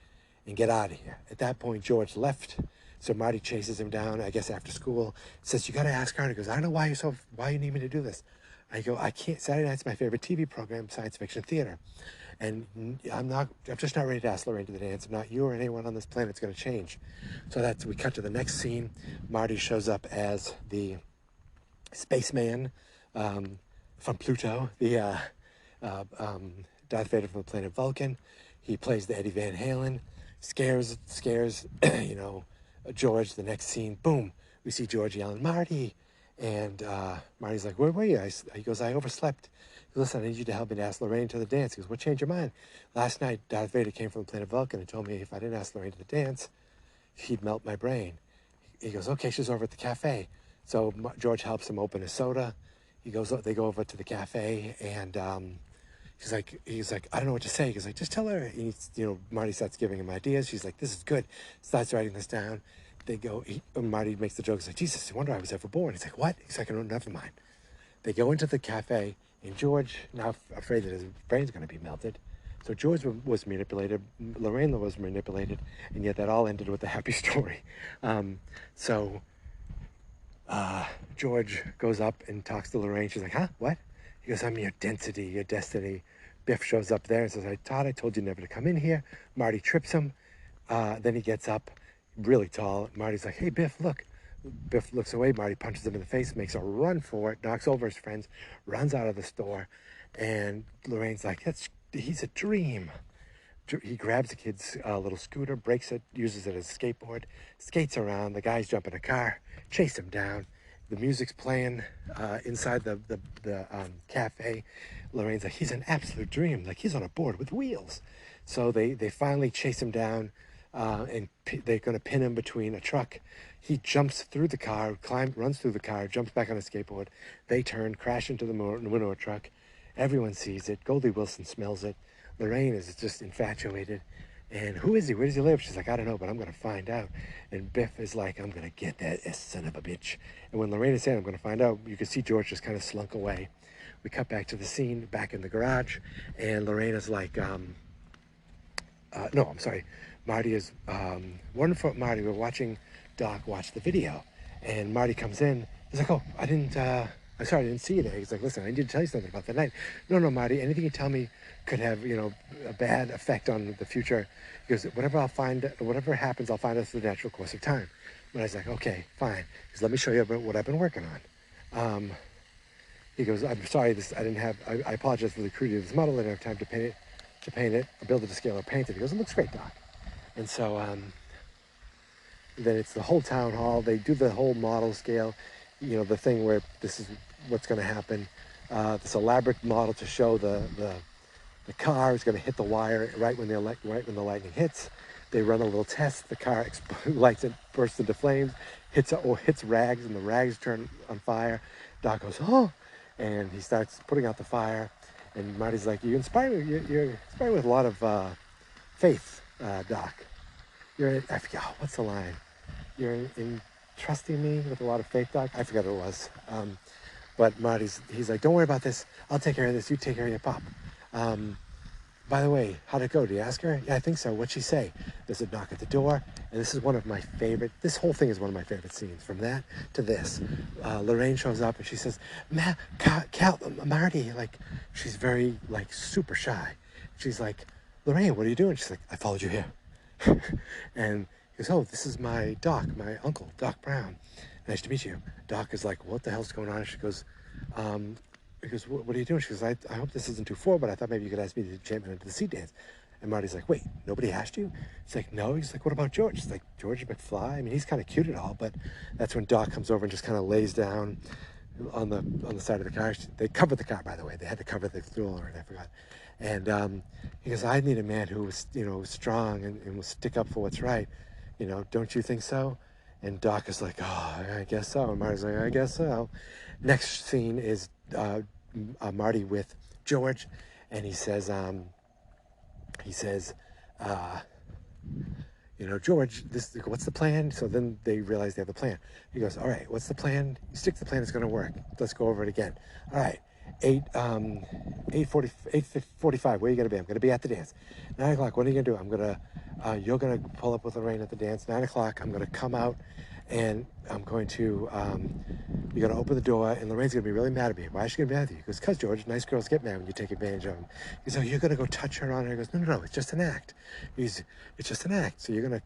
and get out of here? At that point, George left, So Marty chases him down, I guess after school, says, you got to ask her. And he goes, I don't know why you need me to do this. I go, I can't, Saturday night's my favorite TV program, science fiction theater. And I'm just not ready to ask Lorraine to the dance. Not you or anyone on this planet's going to change. So we cut to the next scene. Marty shows up as the spaceman from Pluto, the Darth Vader from the planet Vulcan. He plays the Eddie Van Halen, scares, George. The next scene, boom, we see George yelling, Marty. And Marty's like, where were you? He goes, I overslept. He goes, listen, I need you to help me to ask Lorraine to the dance. He goes, what changed your mind? Last night, Darth Vader came from the planet Vulcan and told me if I didn't ask Lorraine to the dance, he'd melt my brain. He goes, okay, she's over at the cafe. So George helps him open a soda. They go over to the cafe, and he's like, I don't know what to say. He's like, just tell her. And Marty starts giving him ideas. She's like, this is good. Starts writing this down. Marty makes the joke. He's like, Jesus, I wonder I was ever born. He's like, what? He's like, oh, never mind. They go into the cafe, and George, now afraid that his brain's going to be melted. So George was manipulated, Lorraine was manipulated, and yet that all ended with a happy story. George goes up and talks to Lorraine. She's like, huh? What? He goes, I'm your density, your destiny. Biff shows up there and says, I told you never to come in here. Marty trips him. Then he gets up, really tall. Marty's like, hey, Biff, look. Biff looks away. Marty punches him in the face, makes a run for it, knocks over his friends, runs out of the store. And Lorraine's like, he's a dream. He grabs the kid's little scooter, breaks it, uses it as a skateboard, skates around. The guys jump in a car, chase him down. The music's playing inside the cafe. Lorraine's like, he's an absolute dream. Like, he's on a board with wheels. So they finally chase him down, and they're going to pin him between a truck. He jumps through the car, runs through the car, jumps back on a skateboard. They turn, crash into the window of a truck. Everyone sees it. Goldie Wilson smells it. Lorraine is just infatuated. And who is he? Where does he live? She's like, I don't know, but I'm going to find out. And Biff is like, I'm going to get that son of a bitch. And when Lorraine is saying, I'm going to find out, you can see George just kind of slunk away. We cut back to the scene, back in the garage. And Lorraine is like, Marty is, wonderful. Marty, we're watching Doc watch the video. And Marty comes in. He's like, oh, I'm sorry, I didn't see you there. He's like, listen, I need to tell you something about the night. No, Marty, anything you tell me could have, a bad effect on the future. He goes, whatever happens, I'll find out through the natural course of time. Marty's like, okay, fine. He goes, let me show you what I've been working on. He goes, I'm sorry, I apologize for the crudity of this model. I didn't have time to paint it, or build it to scale or paint it. He goes, it looks great, Doc. And so then it's the whole town hall. They do the whole model scale, the thing where this is what's going to happen. This elaborate model to show the car is going to hit the wire right when the lightning hits. They run a little test. The car lights it, bursts into flames, hits rags, and the rags turn on fire. Doc goes, oh, and he starts putting out the fire. And Marty's like, you're inspired with a lot of faith, Doc. I forget, what's the line? You're in trusting me with a lot of faith, Doc. I forgot what it was. But he's like, don't worry about this. I'll take care of this. You take care of your pop. By the way, how'd it go? Did you ask her? Yeah, I think so. What'd she say? There's a knock at the door. And this is one of my favorite, this whole thing is one of my favorite scenes. From that to this. Lorraine shows up and she says, Marty, like, she's very, like, super shy. She's like, Lorraine, what are you doing? She's like, I followed you here. And he goes, oh, this is my Doc, my uncle, Doc Brown. Nice to meet you. Doc is like, what the hell's going on? She goes, he goes, what are you doing? She goes, I hope this isn't too far, but I thought maybe you could ask me to jam into the sea dance. And Marty's like, wait, nobody asked you? She's like, no. He's like, what about George? She's like, George McFly? I mean, he's kind of cute and all, but that's when Doc comes over and just kind of lays down on the side of the car. They covered the car, by the way. They had to cover the thriller, and I forgot. And he goes, I need a man who was, strong and will stick up for what's right. Don't you think so? And Doc is like, oh, I guess so. And Marty's like, I guess so. Next scene is Marty with George, and he says, George, what's the plan? So then they realize they have the plan. He goes, all right, what's the plan? You stick to the plan, it's going to work. Let's go over it again. All right. 8:45. Where are you gonna be? I'm gonna be at the dance. 9 o'clock. What are you gonna do? You're gonna pull up with Lorraine at the dance. 9 o'clock. I'm gonna come out, and I'm going to. You're gonna open the door, and Lorraine's gonna be really mad at me. Why is she gonna be mad at you? He goes, "'Cause George, nice girls get mad when you take advantage of them." He goes, "Oh, you're gonna go touch her on her." He goes, "No, it's just an act." It's just an act. So you're gonna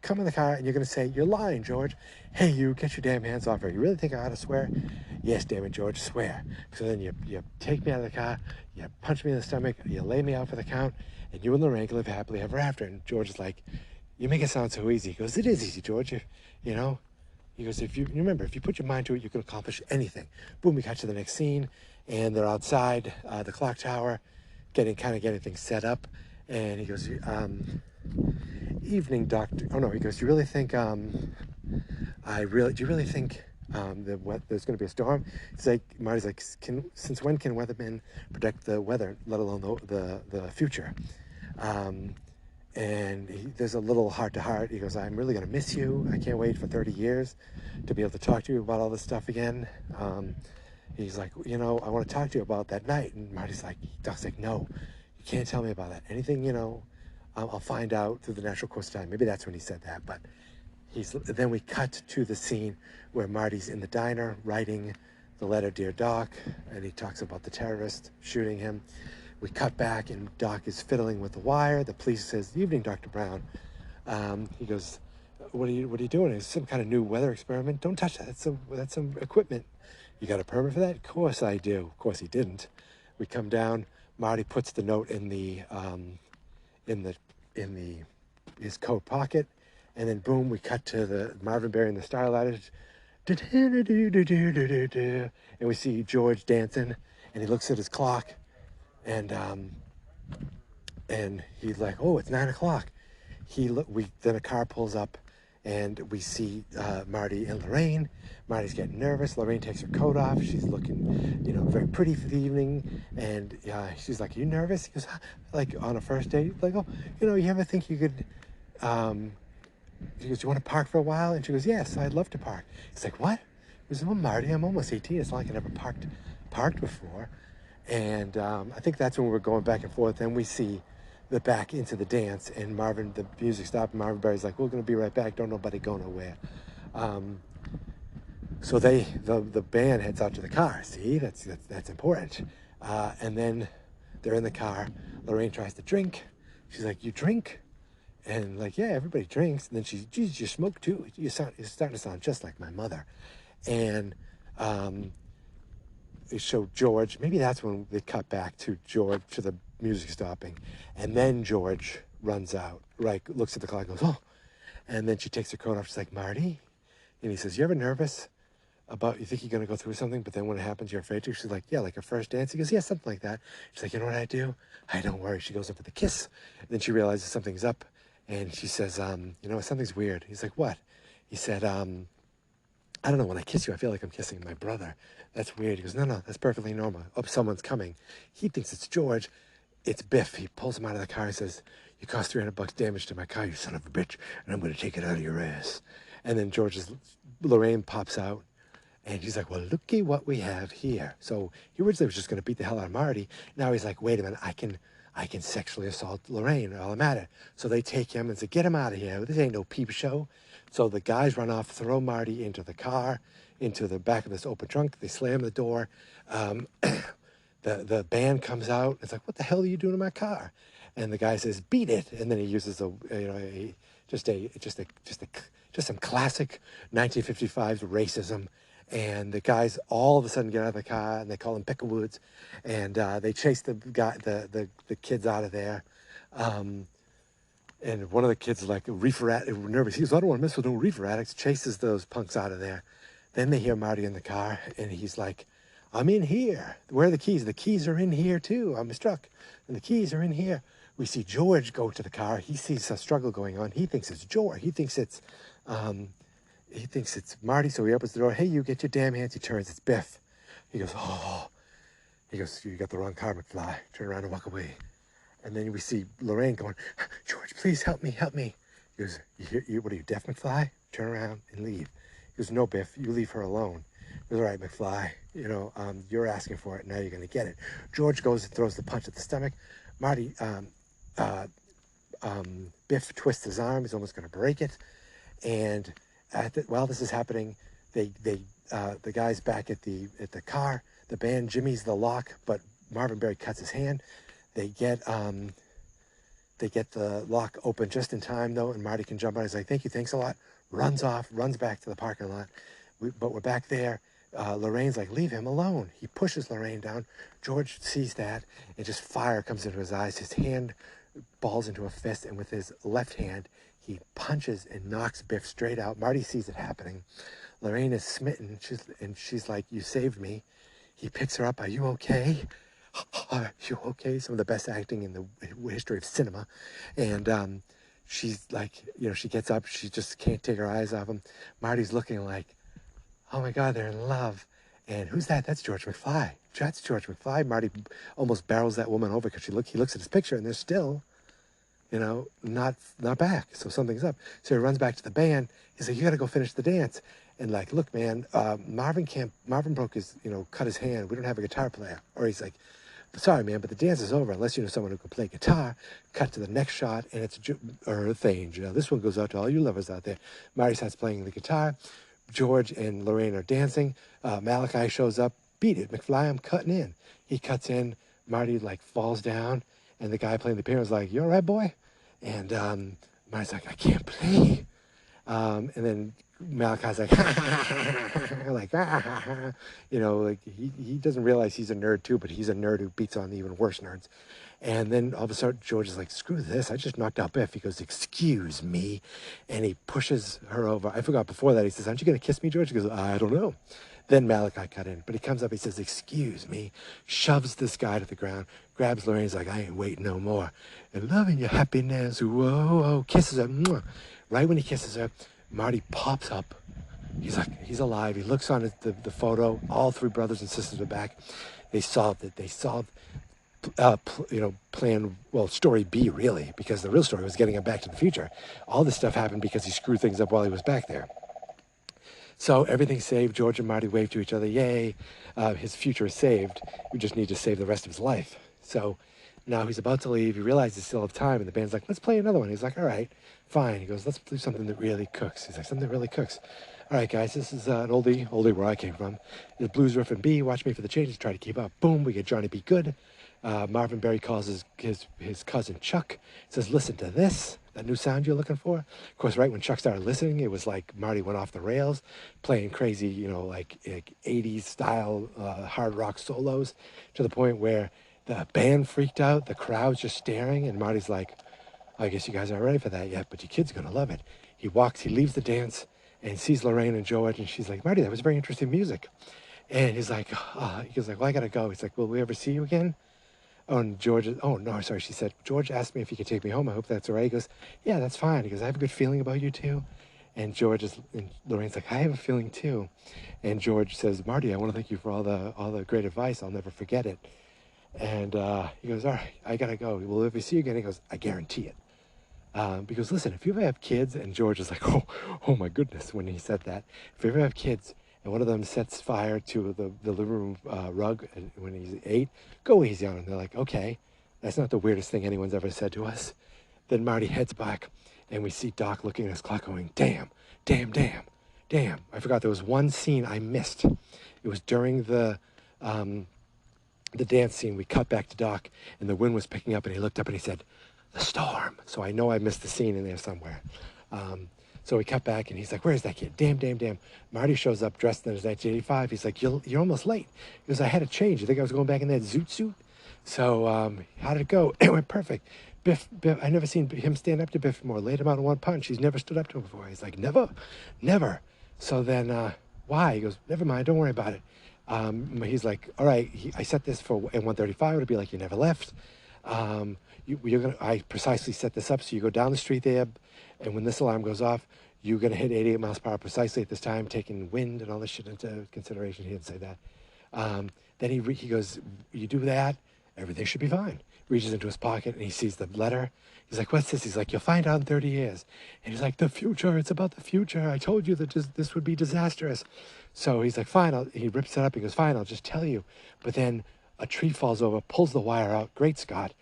come in the car, and you're gonna say, "You're lying, George. Hey, you, get your damn hands off her. You really think I ought to swear?" "Yes, damn it, George, swear." So then you take me out of the car, you punch me in the stomach, you lay me out for the count, and you and Lorraine can live happily ever after. And George is like, "You make it sound so easy." He goes, "It is easy, George. You know." He goes, if you put your mind to it, you can accomplish anything. Boom, we cut to the next scene, and they're outside the clock tower, getting things set up. And he goes, "Evening, doctor." Oh no, he goes, "You really think do you really think there's going to be a storm?" He's like, Marty's like, "Since when can weathermen predict the weather, let alone the future?" And there's a little heart-to-heart. He goes, "I'm really going to miss you. I can't wait for 30 years to be able to talk to you about all this stuff again." He's like, "I want to talk to you about that night." And Doc's like, "No, you can't tell me about that. Anything, I'll find out through the natural course of time." Maybe that's when he said that. But then we cut to the scene where Marty's in the diner writing the letter, "Dear Doc," and he talks about the terrorist shooting him. We cut back, and Doc is fiddling with the wire. The police says, "Evening, Dr. Brown." He goes, what are you doing? It's some kind of new weather experiment. Don't touch that. That's some equipment." "You got a permit for that?" "Of course I do." Of course he didn't. We come down. Marty puts the note in his coat pocket, and then boom, we cut to the Marvin Berry and the Starlighters. And we see George dancing, and he looks at his clock. And he's like, "Oh, it's 9 o'clock." Then a car pulls up, and we see Marty and Lorraine. Marty's getting nervous. Lorraine takes her coat off. She's looking, very pretty for the evening. And she's like, "Are you nervous?" He goes, like on a first date, like, "Oh, you ever think you could?" She goes, "Do you want to park for a while?" And she goes, "Yes, I'd love to park." He's like, "What?" He goes, "Well, Marty, I'm almost 18. It's not like I never parked before." And I think that's when we're going back and forth. Then we see the back into the dance, and the music stopped, and Marvin Berry's like, "We're going to be right back. Don't nobody go nowhere." So the band heads out to the car. See, that's important. And then they're in the car. Lorraine tries to drink. She's like, "You drink?" And like, "Yeah, everybody drinks." And then she's, "Geez, you smoke too. You're starting to sound just like my mother." And they show George. Maybe that's when they cut back to George, to the music stopping. And then George runs out, looks at the clock, goes, "Oh." And then she takes her coat off. She's like, "Marty?" And he says, "You ever nervous you think you're going to go through something, but then when it happens, you're afraid to?" She's like, "Yeah, like a first dance." He goes, "Yeah, something like that." She's like, "You know what I do?" "I don't worry." She goes up with a kiss. And then she realizes something's up. And she says, "Something's weird." He's like, "What?" He said, "I don't know, when I kiss you, I feel like I'm kissing my brother. That's weird." He goes, No, that's perfectly normal. Oh, someone's coming." He thinks it's George. It's Biff. He pulls him out of the car and says, "You caused $300 damage to my car, you son of a bitch, and I'm going to take it out of your ass." And then Lorraine pops out, and he's like, "Well, looky what we have here." So he originally was just going to beat the hell out of Marty. Now he's like, "Wait a minute, I can sexually assault Lorraine while I'm at it." So they take him and say, "Get him out of here. This ain't no peep show." So the guys run off, throw Marty into the car, into the back of this open trunk. They slam the door. The band comes out. It's like, "What the hell are you doing in my car?" And the guy says, "Beat it." And then he uses just some classic 1955's racism. And the guys all of a sudden get out of the car, and they call him Pickawoods, and they chase the kids out of there. And one of the kids is like reefer nervous. He goes, "I don't want to mess with no reefer addicts." Chases those punks out of there. Then they hear Marty in the car, and he's like, "I'm in here. Where are the keys?" "The keys are in here too. I'm struck, and the keys are in here." We see George go to the car. He sees a struggle going on. He thinks it's George. He thinks it's Marty. So he opens the door. "Hey, you, get your damn hands." He turns. It's Biff. He goes, "Oh." He goes, "You got the wrong car, McFly. Turn around and walk away." And then we see Lorraine going, "George, please help me. He goes, "What are you, deaf, McFly? Turn around and leave." He goes, "No, Biff, you leave her alone." He goes, all right, McFly, you're asking for it. Now you're going to get it. George goes and throws the punch at the stomach. Marty, Biff twists his arm. He's almost going to break it. And while this is happening, the guy's back at the car. The band jimmies the lock, but Marvin Berry cuts his hand. They get the lock open just in time, though, and Marty can jump on. He's like, thank you, thanks a lot. Runs off, runs back to the parking lot. But we're back there. Lorraine's like, leave him alone. He pushes Lorraine down. George sees that, and just fire comes into his eyes. His hand balls into a fist, and with his left hand, he punches and knocks Biff straight out. Marty sees it happening. Lorraine is smitten, she's like, you saved me. He picks her up. Are you okay? Are you okay? Some of the best acting in the history of cinema. And she's like, she gets up. She just can't take her eyes off him. Marty's looking like, oh my God, they're in love. And who's that? That's George McFly. That's George McFly. Marty almost barrels that woman over because he looks at his picture and they're still, not back. So something's up. So he runs back to the band. He's like, you got to go finish the dance. And like, look, man, Marvin broke his, cut his hand. We don't have a guitar player. Or he's like, sorry, man, but the dance is over unless you know someone who can play guitar. Cut to the next shot, and it's Earth Angel. This one goes out to all you lovers out there. Marty starts playing the guitar. George and Lorraine are dancing. Malachi shows up. Beat it, McFly, I'm cutting in. He cuts in. Marty, falls down, and the guy playing the piano is like, you all right, boy? And Marty's like, I can't play. And then Malachi's like, he doesn't realize he's a nerd too, but he's a nerd who beats on the even worse nerds. And then all of a sudden, George is like, screw this, I just knocked out Biff. He goes, excuse me. And he pushes her over. I forgot before that, he says, aren't you going to kiss me, George? He goes, I don't know. Then Malachi cut in, but he comes up, he says, excuse me, shoves this guy to the ground, grabs Lorraine, he's like, I ain't waiting no more. And loving your happiness, whoa, whoa, kisses her. Mwah. Right when he kisses her, Marty pops up. He's alive. He looks on the photo. All three brothers and sisters are back. They solved it. They solved, story B, really, because the real story was getting him back to the future. All this stuff happened because he screwed things up while he was back there. So everything's saved. George and Marty wave to each other. Yay. His future is saved. We just need to save the rest of his life. So now he's about to leave. He realizes he still have time. And the band's like, let's play another one. He's like, all right, fine. He goes, let's do something that really cooks. He's like, something that really cooks. All right, guys, this is an oldie where I came from. The blues riff and B. Watch me for the changes. Try to keep up. Boom, we get Johnny B. Good. Marvin Berry calls his cousin Chuck. Says, listen to this. That new sound you're looking for. Of course, right when Chuck started listening, it was like Marty went off the rails, playing crazy, like 80s style hard rock solos, to the point where the band freaked out. The crowd's just staring, and Marty's like, I guess you guys aren't ready for that yet, but your kid's gonna love it. He leaves the dance, and sees Lorraine and George, and she's like, Marty, that was very interesting music. And he's like, well, I gotta go. He's like, will we ever see you again? Oh, and she said, George asked me if he could take me home. I hope that's all right. He goes, yeah, that's fine. He goes, I have a good feeling about you too. And Lorraine's like, I have a feeling too. And George says, Marty, I want to thank you for all the great advice. I'll never forget it. And he goes, all right, I gotta go. Will we ever see you again? He goes, I guarantee it. Because listen, if you ever have kids, and George is like, oh my goodness, when he said that, if you ever have kids, and one of them sets fire to the living room rug when he's 8, go easy on him. They're like, okay, that's not the weirdest thing anyone's ever said to us. Then Marty heads back, and we see Doc looking at his clock going, damn. I forgot there was one scene I missed. It was during the dance scene. We cut back to Doc, and the wind was picking up, and he looked up and he said, the storm. So I know I missed the scene in there somewhere. So we cut back, and he's like, where's that kid? Damn. Marty shows up dressed in his 1985. He's like, you're almost late. He goes, I had to change. You think I was going back in that zoot suit? So how did it go? It went perfect. Biff, I never seen him stand up to Biff more. Laid him out in one punch. He's never stood up to him before. He's like, never. So then, why? He goes, never mind. Don't worry about it. He's like, all right, I set this for at 1:35. It'll be like you never left. I precisely set this up so you go down the street there, and when this alarm goes off, you're going to hit 88 miles per hour precisely at this time, taking wind and all this shit into consideration. He didn't say that. Then he goes, you do that, everything should be fine. Reaches into his pocket and he sees the letter. He's like, what's this? He's like, you'll find out in 30 years. And he's like, the future, it's about the future. I told you that this would be disastrous. So he's like, fine. He rips it up. He goes, fine, I'll just tell you. But then a tree falls over, pulls the wire out. Great Scott.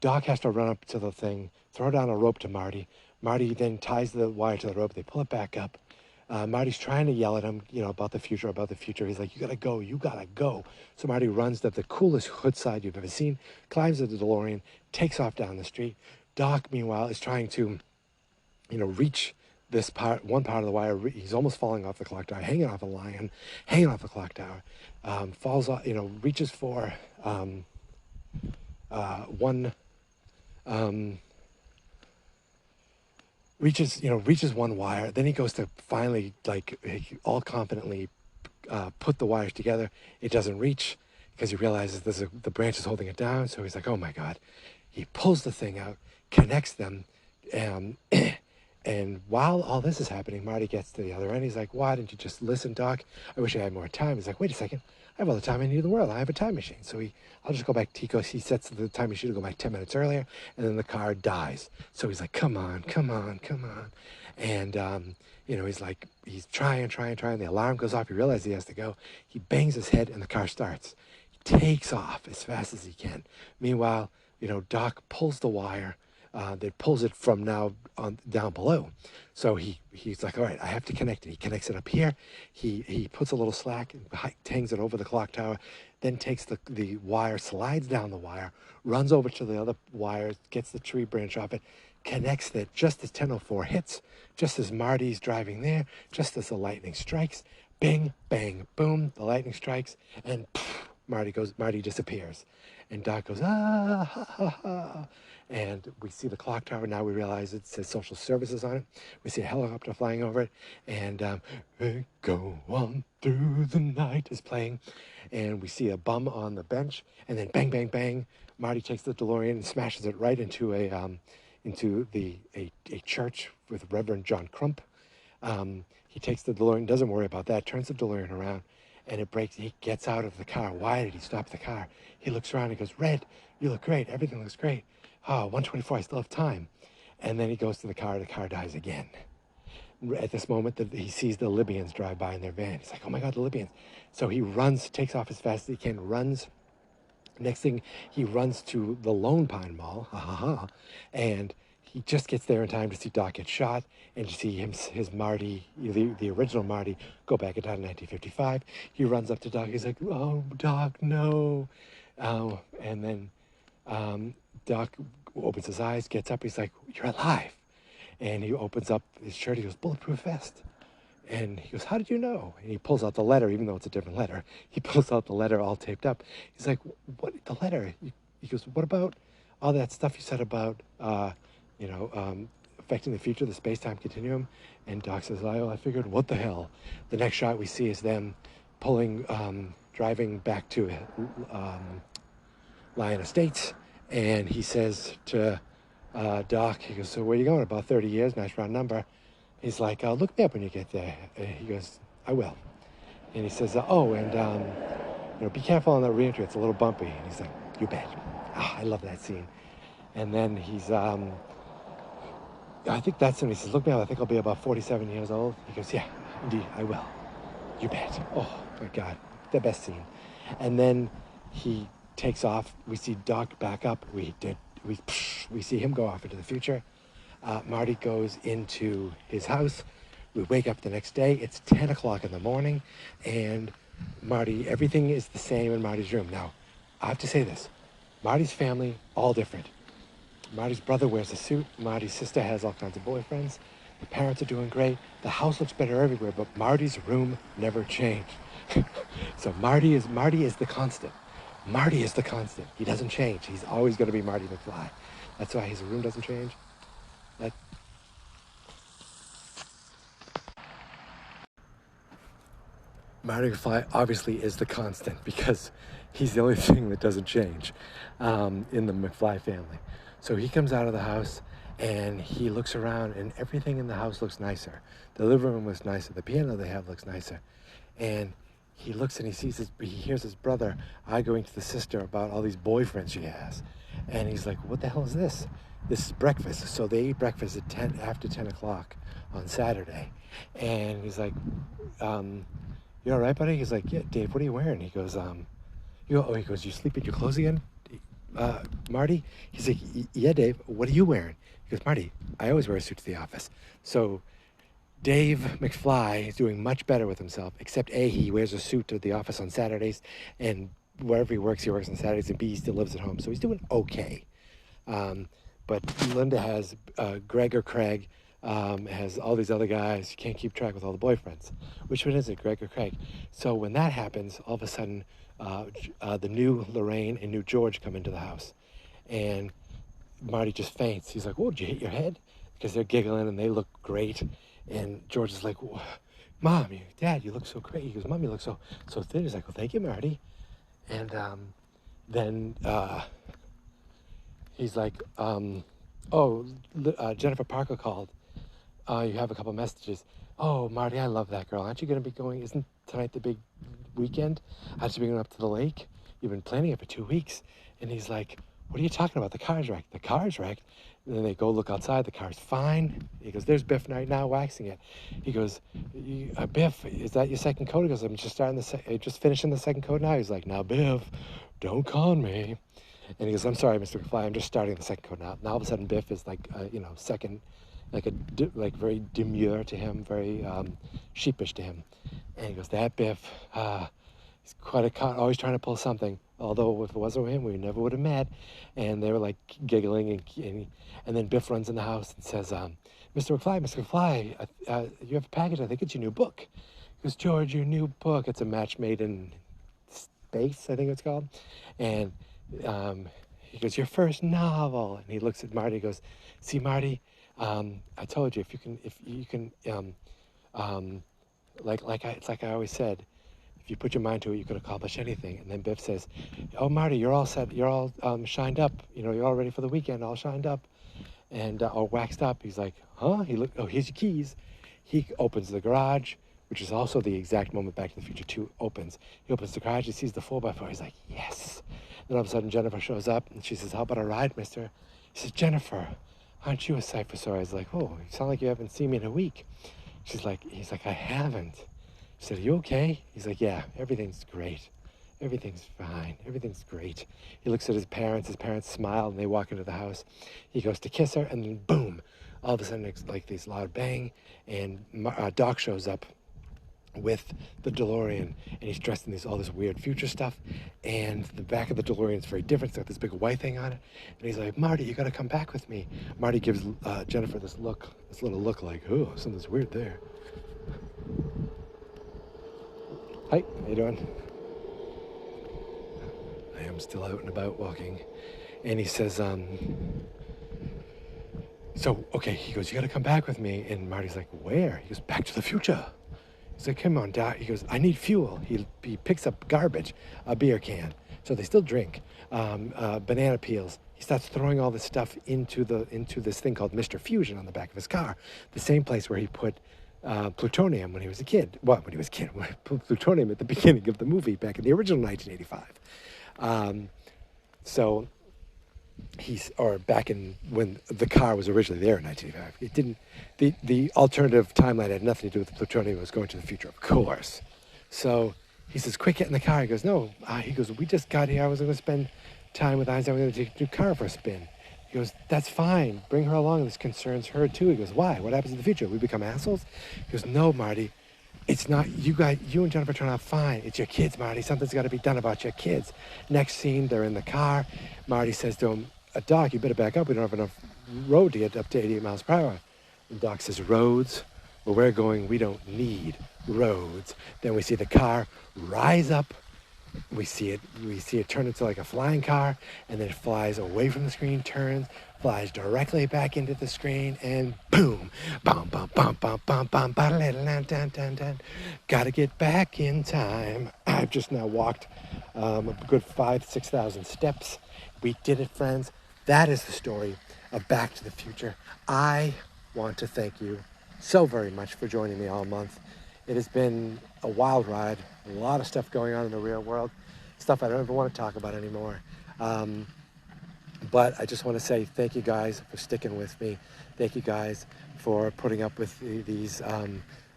Doc has to run up to the thing, throw down a rope to Marty. Marty then ties the wire to the rope. They pull it back up. Marty's trying to yell at him, about the future, about the future. He's like, you gotta go, you gotta go. So Marty runs up the coolest hood side you've ever seen, climbs into the DeLorean, takes off down the street. Doc, meanwhile, is trying to, reach this one part of the wire. He's almost falling off the clock tower, hanging off a line, hanging off the clock tower. Falls off, reaches for reaches one wire. Then he goes to finally, all confidently put the wires together. It doesn't reach because he realizes the branch is holding it down. So he's like, oh my God. He pulls the thing out, connects them. And while all this is happening, Marty gets to the other end. He's like, why didn't you just listen, Doc? I wish I had more time. He's like, wait a second. I have all the time I need in the world. I have a time machine. So I'll just go back. He sets the time machine to go back 10 minutes earlier, and then the car dies. So he's like, come on. And, he's trying. The alarm goes off. He realizes he has to go. He bangs his head, and the car starts. He takes off as fast as he can. Meanwhile, Doc pulls the wire that pulls it from now on down below. So he's like, all right, I have to connect it. He connects it up here. He puts a little slack and hangs it over the clock tower, then takes the wire, slides down the wire, runs over to the other wire, gets the tree branch off it, connects it just as 10:04 hits, just as Marty's driving there, just as the lightning strikes. Bing, bang, boom, the lightning strikes, and Marty disappears. And Doc goes, ah, ha, ha, ha. And we see the clock tower. Now we realize it says social services on it. We see a helicopter flying over it. And "We Go On Through the Night" is playing. And we see a bum on the bench. And then bang, bang, bang. Marty takes the DeLorean and smashes it right into a church with Reverend John Crump. He takes the DeLorean, doesn't worry about that, turns the DeLorean around, and it breaks. He gets out of the car. Why did he stop the car? He looks around and goes, Red, you look great. Everything looks great. Oh, 1:24, I still have time. And then he goes to the car dies again. At this moment, he sees the Libyans drive by in their van. He's like, oh my God, the Libyans. So he runs, takes off as fast as he can, runs. Next thing, he runs to the Lone Pine Mall, and he just gets there in time to see Doc get shot and to see his Marty, the original Marty, go back in time to 1955. He runs up to Doc. He's like, oh, Doc, no. And then Doc opens his eyes, gets up. He's like, you're alive. And he opens up his shirt. He goes, bulletproof vest. And he goes, how did you know? And he pulls out the letter, even though it's a different letter. He pulls out the letter all taped up. He's like, what, the letter? He goes, what about all that stuff you said about, affecting the future, the space-time continuum? And Doc says, I figured, what the hell? The next shot we see is them driving back to Lyon Estates. And he says to Doc, he goes, so where are you going? About 30 years, nice round number. He's like, look me up when you get there. And he goes, I will. And he says, be careful on that re-entry. It's a little bumpy. And he's like, you bet. I love that scene. And then he's, I think that's when he says, look me up. I think I'll be about 47 years old. He goes, yeah, indeed, I will. You bet. Oh, my God. The best scene. And then he takes off. We see Doc back up. We see him go off into the future. Marty goes into his house. We wake up the next day. It's 10 o'clock in the morning, and everything is the same in Marty's room. Now, I have to say this. Marty's family, all different. Marty's brother wears a suit. Marty's sister has all kinds of boyfriends. The parents are doing great. The house looks better everywhere, but Marty's room never changed. So Marty is the constant. Marty is the constant. He doesn't change. He's always going to be Marty McFly. That's why his room doesn't change. Marty McFly obviously is the constant because he's the only thing that doesn't change in the McFly family. So he comes out of the house and he looks around and everything in the house looks nicer. The living room looks nicer. The piano they have looks nicer. And he looks and he hears his brother arguing to the sister about all these boyfriends she has. And he's like, what the hell is this? This is breakfast. So they eat breakfast at after 10 o'clock on Saturday. And he's like, you all right, buddy? He's like, yeah, Dave, what are you wearing? He goes, you sleep in your clothes again, Marty? He's like, yeah, Dave, what are you wearing? He goes, Marty, I always wear a suit to the office. So Dave McFly is doing much better with himself, except A, he wears a suit to the office on Saturdays, and wherever he works on Saturdays, and B, he still lives at home. So he's doing okay. But Linda has Greg or Craig, has all these other guys. You can't keep track with all the boyfriends. Which one is it, Greg or Craig? So when that happens, all of a sudden, the new Lorraine and new George come into the house. And Marty just faints. He's like, whoa, did you hit your head? Because they're giggling and they look great. And George is like, Mom, Dad, you look so great. He goes, Mom, you look so thin. He's like, well, thank you, Marty. And then he's like, Jennifer Parker called. You have a couple messages. Oh, Marty, I love that girl. Aren't you going to be going? Isn't tonight the big weekend? Aren't you be going up to the lake? You've been planning it for 2 weeks. And he's like, what are you talking about? The car's wrecked. The car's wrecked? And then they go look outside. The car's fine. He goes, there's Biff right now waxing it. He goes, Biff, is that your second coat? He goes, I'm just finishing the second coat now. He's like, now, Biff, don't con me. And he goes, I'm sorry, Mr. McFly, I'm just starting the second coat now. Now all of a sudden Biff is like, second, like very demure to him, very sheepish to him. And he goes, that Biff, he's quite a con, always trying to pull something. Although if it wasn't him, we never would have met. And they were like giggling, and then Biff runs in the house and says, Mr. McFly, you have a package. I think it's your new book. He goes, George, your new book. It's a match made in space, I think it's called. And he goes, your first novel. And he looks at Marty. He goes, see, Marty, I told you if you can, it's like I always said. If you put your mind to it, you can accomplish anything. And then Biff says, oh, Marty, you're all set. You're all shined up. You're all ready for the weekend, all shined up and all waxed up. He's like, huh? Here's your keys. He opens the garage, which is also the exact moment Back to the Future 2 opens. He opens the garage. He sees the 4x4. He's like, yes. Then all of a sudden, Jennifer shows up, and she says, how about a ride, mister? He says, Jennifer, aren't you a sight for sore eyes? He's like, oh, you sound like you haven't seen me in a week. He's like, I haven't. She said, are you okay? He's like, yeah, everything's great. Everything's fine. Everything's great. He looks at his parents. His parents smile, and they walk into the house. He goes to kiss her, and then boom. All of a sudden, it's like this loud bang, and Doc shows up with the DeLorean, and he's dressed in all this weird future stuff, and the back of the DeLorean is very different. It's got this big white thing on it, and he's like, Marty, you got to come back with me. Marty gives Jennifer this little look like, oh, something's weird there. Hi, how you doing? I am still out and about walking. And he says, okay, he goes, you gotta come back with me. And Marty's like, where? He goes, Back to the Future. He's like, come on, Doc. He goes, I need fuel. He picks up garbage, a beer can. So they still drink, banana peels. He starts throwing all this stuff into this thing called Mr. Fusion on the back of his car. The same place where he put plutonium when he was a kid. Plutonium at the beginning of the movie back in the original 1985. So back in when the car was originally there in 1985. It didn't, the alternative timeline had nothing to do with the plutonium. It was going to the future, of course. So he says, quick, get in the car. He goes, no. He goes, we just got here. I was going to spend time with Einstein. We're going to take the car for a spin. He goes, that's fine. Bring her along. This concerns her, too. He goes, why? What happens in the future? We become assholes? He goes, no, Marty. It's not, you and Jennifer turn out fine. It's your kids, Marty. Something's got to be done about your kids. Next scene, they're in the car. Marty says to him, Doc, you better back up. We don't have enough road to get up to 88 miles per hour. And Doc says, roads? Where we're going, we don't need roads. Then we see the car rise up. We see it turn into like a flying car, and then it flies away from the screen, turns, flies directly back into the screen, and boom, bum, bum, bum, bum, bum, bum, dun, dun, dun. Gotta get back in time. I've just now walked a good 6,000 steps. We did it, friends. That is the story of Back to the Future. I want to thank you so very much for joining me all month. It has been a wild ride. A lot of stuff going on in the real world, stuff I don't ever want to talk about anymore. But I just want to say thank you guys for sticking with me. Thank you guys for putting up with these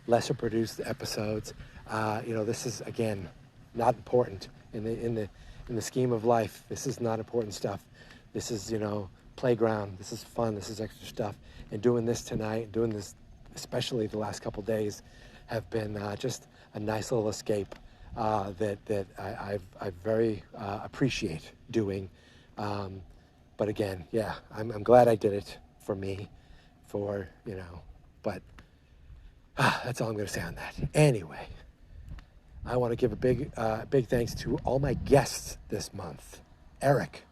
lesser produced episodes. This is, again, not important in the scheme of life. This is not important stuff. This is, playground. This is fun. This is extra stuff. And doing this tonight, doing this, especially the last couple days, have been just a nice little escape that I very appreciate doing. But again, yeah, I'm glad I did it for me, but that's all I'm going to say on that. Anyway, I want to give a big thanks to all my guests this month. Eric,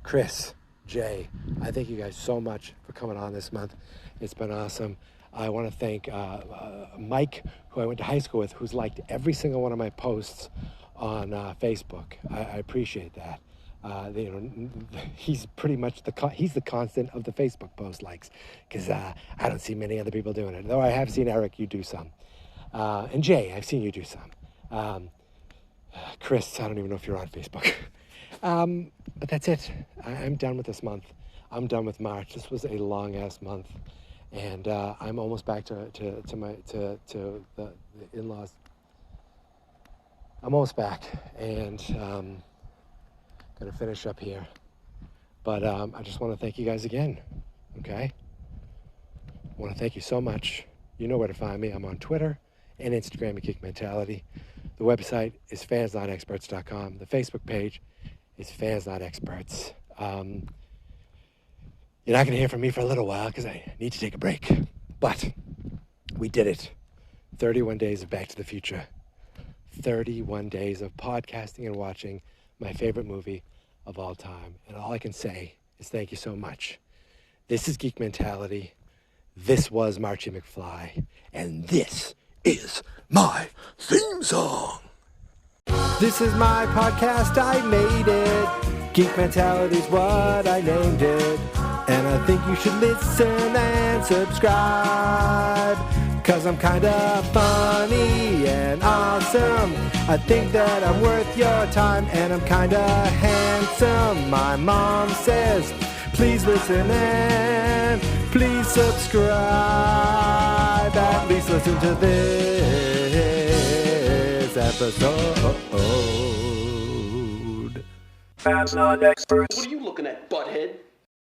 Chris, Jay, I thank you guys so much for coming on this month. It's been awesome. I want to thank Mike, who I went to high school with, who's liked every single one of my posts on Facebook. I appreciate that. He's pretty much he's the constant of the Facebook post likes, because I don't see many other people doing it. Though I have seen Eric, you do some, and Jay, I've seen you do some. Chris, I don't even know if you're on Facebook. But that's it. I'm done with this month. I'm done with March. This was a long ass month, and I'm almost back to the in-laws. I'm almost back, and gonna finish up here. But I just want to thank you guys again. Okay. I want to thank you so much. You know where to find me. I'm on Twitter and Instagram at Geek Mentality. The website is fansnotexperts.com. The Facebook page is Fans Not Experts. You're not going to hear from me for a little while because I need to take a break. But we did it. 31 days of Back to the Future. 31 days of podcasting and watching my favorite movie of all time. And all I can say is thank you so much. This is Geek Mentality. This was Marchy McFly. And this is my theme song. This is my podcast, I made it. Geek Mentality's what I named it. And I think you should listen and subscribe. 'Cause I'm kinda funny and awesome. I think that I'm worth your time, and I'm kinda handsome. My mom says, please listen and please subscribe. At least listen to this episode. Fans Not Experts. What are you looking at, butthead?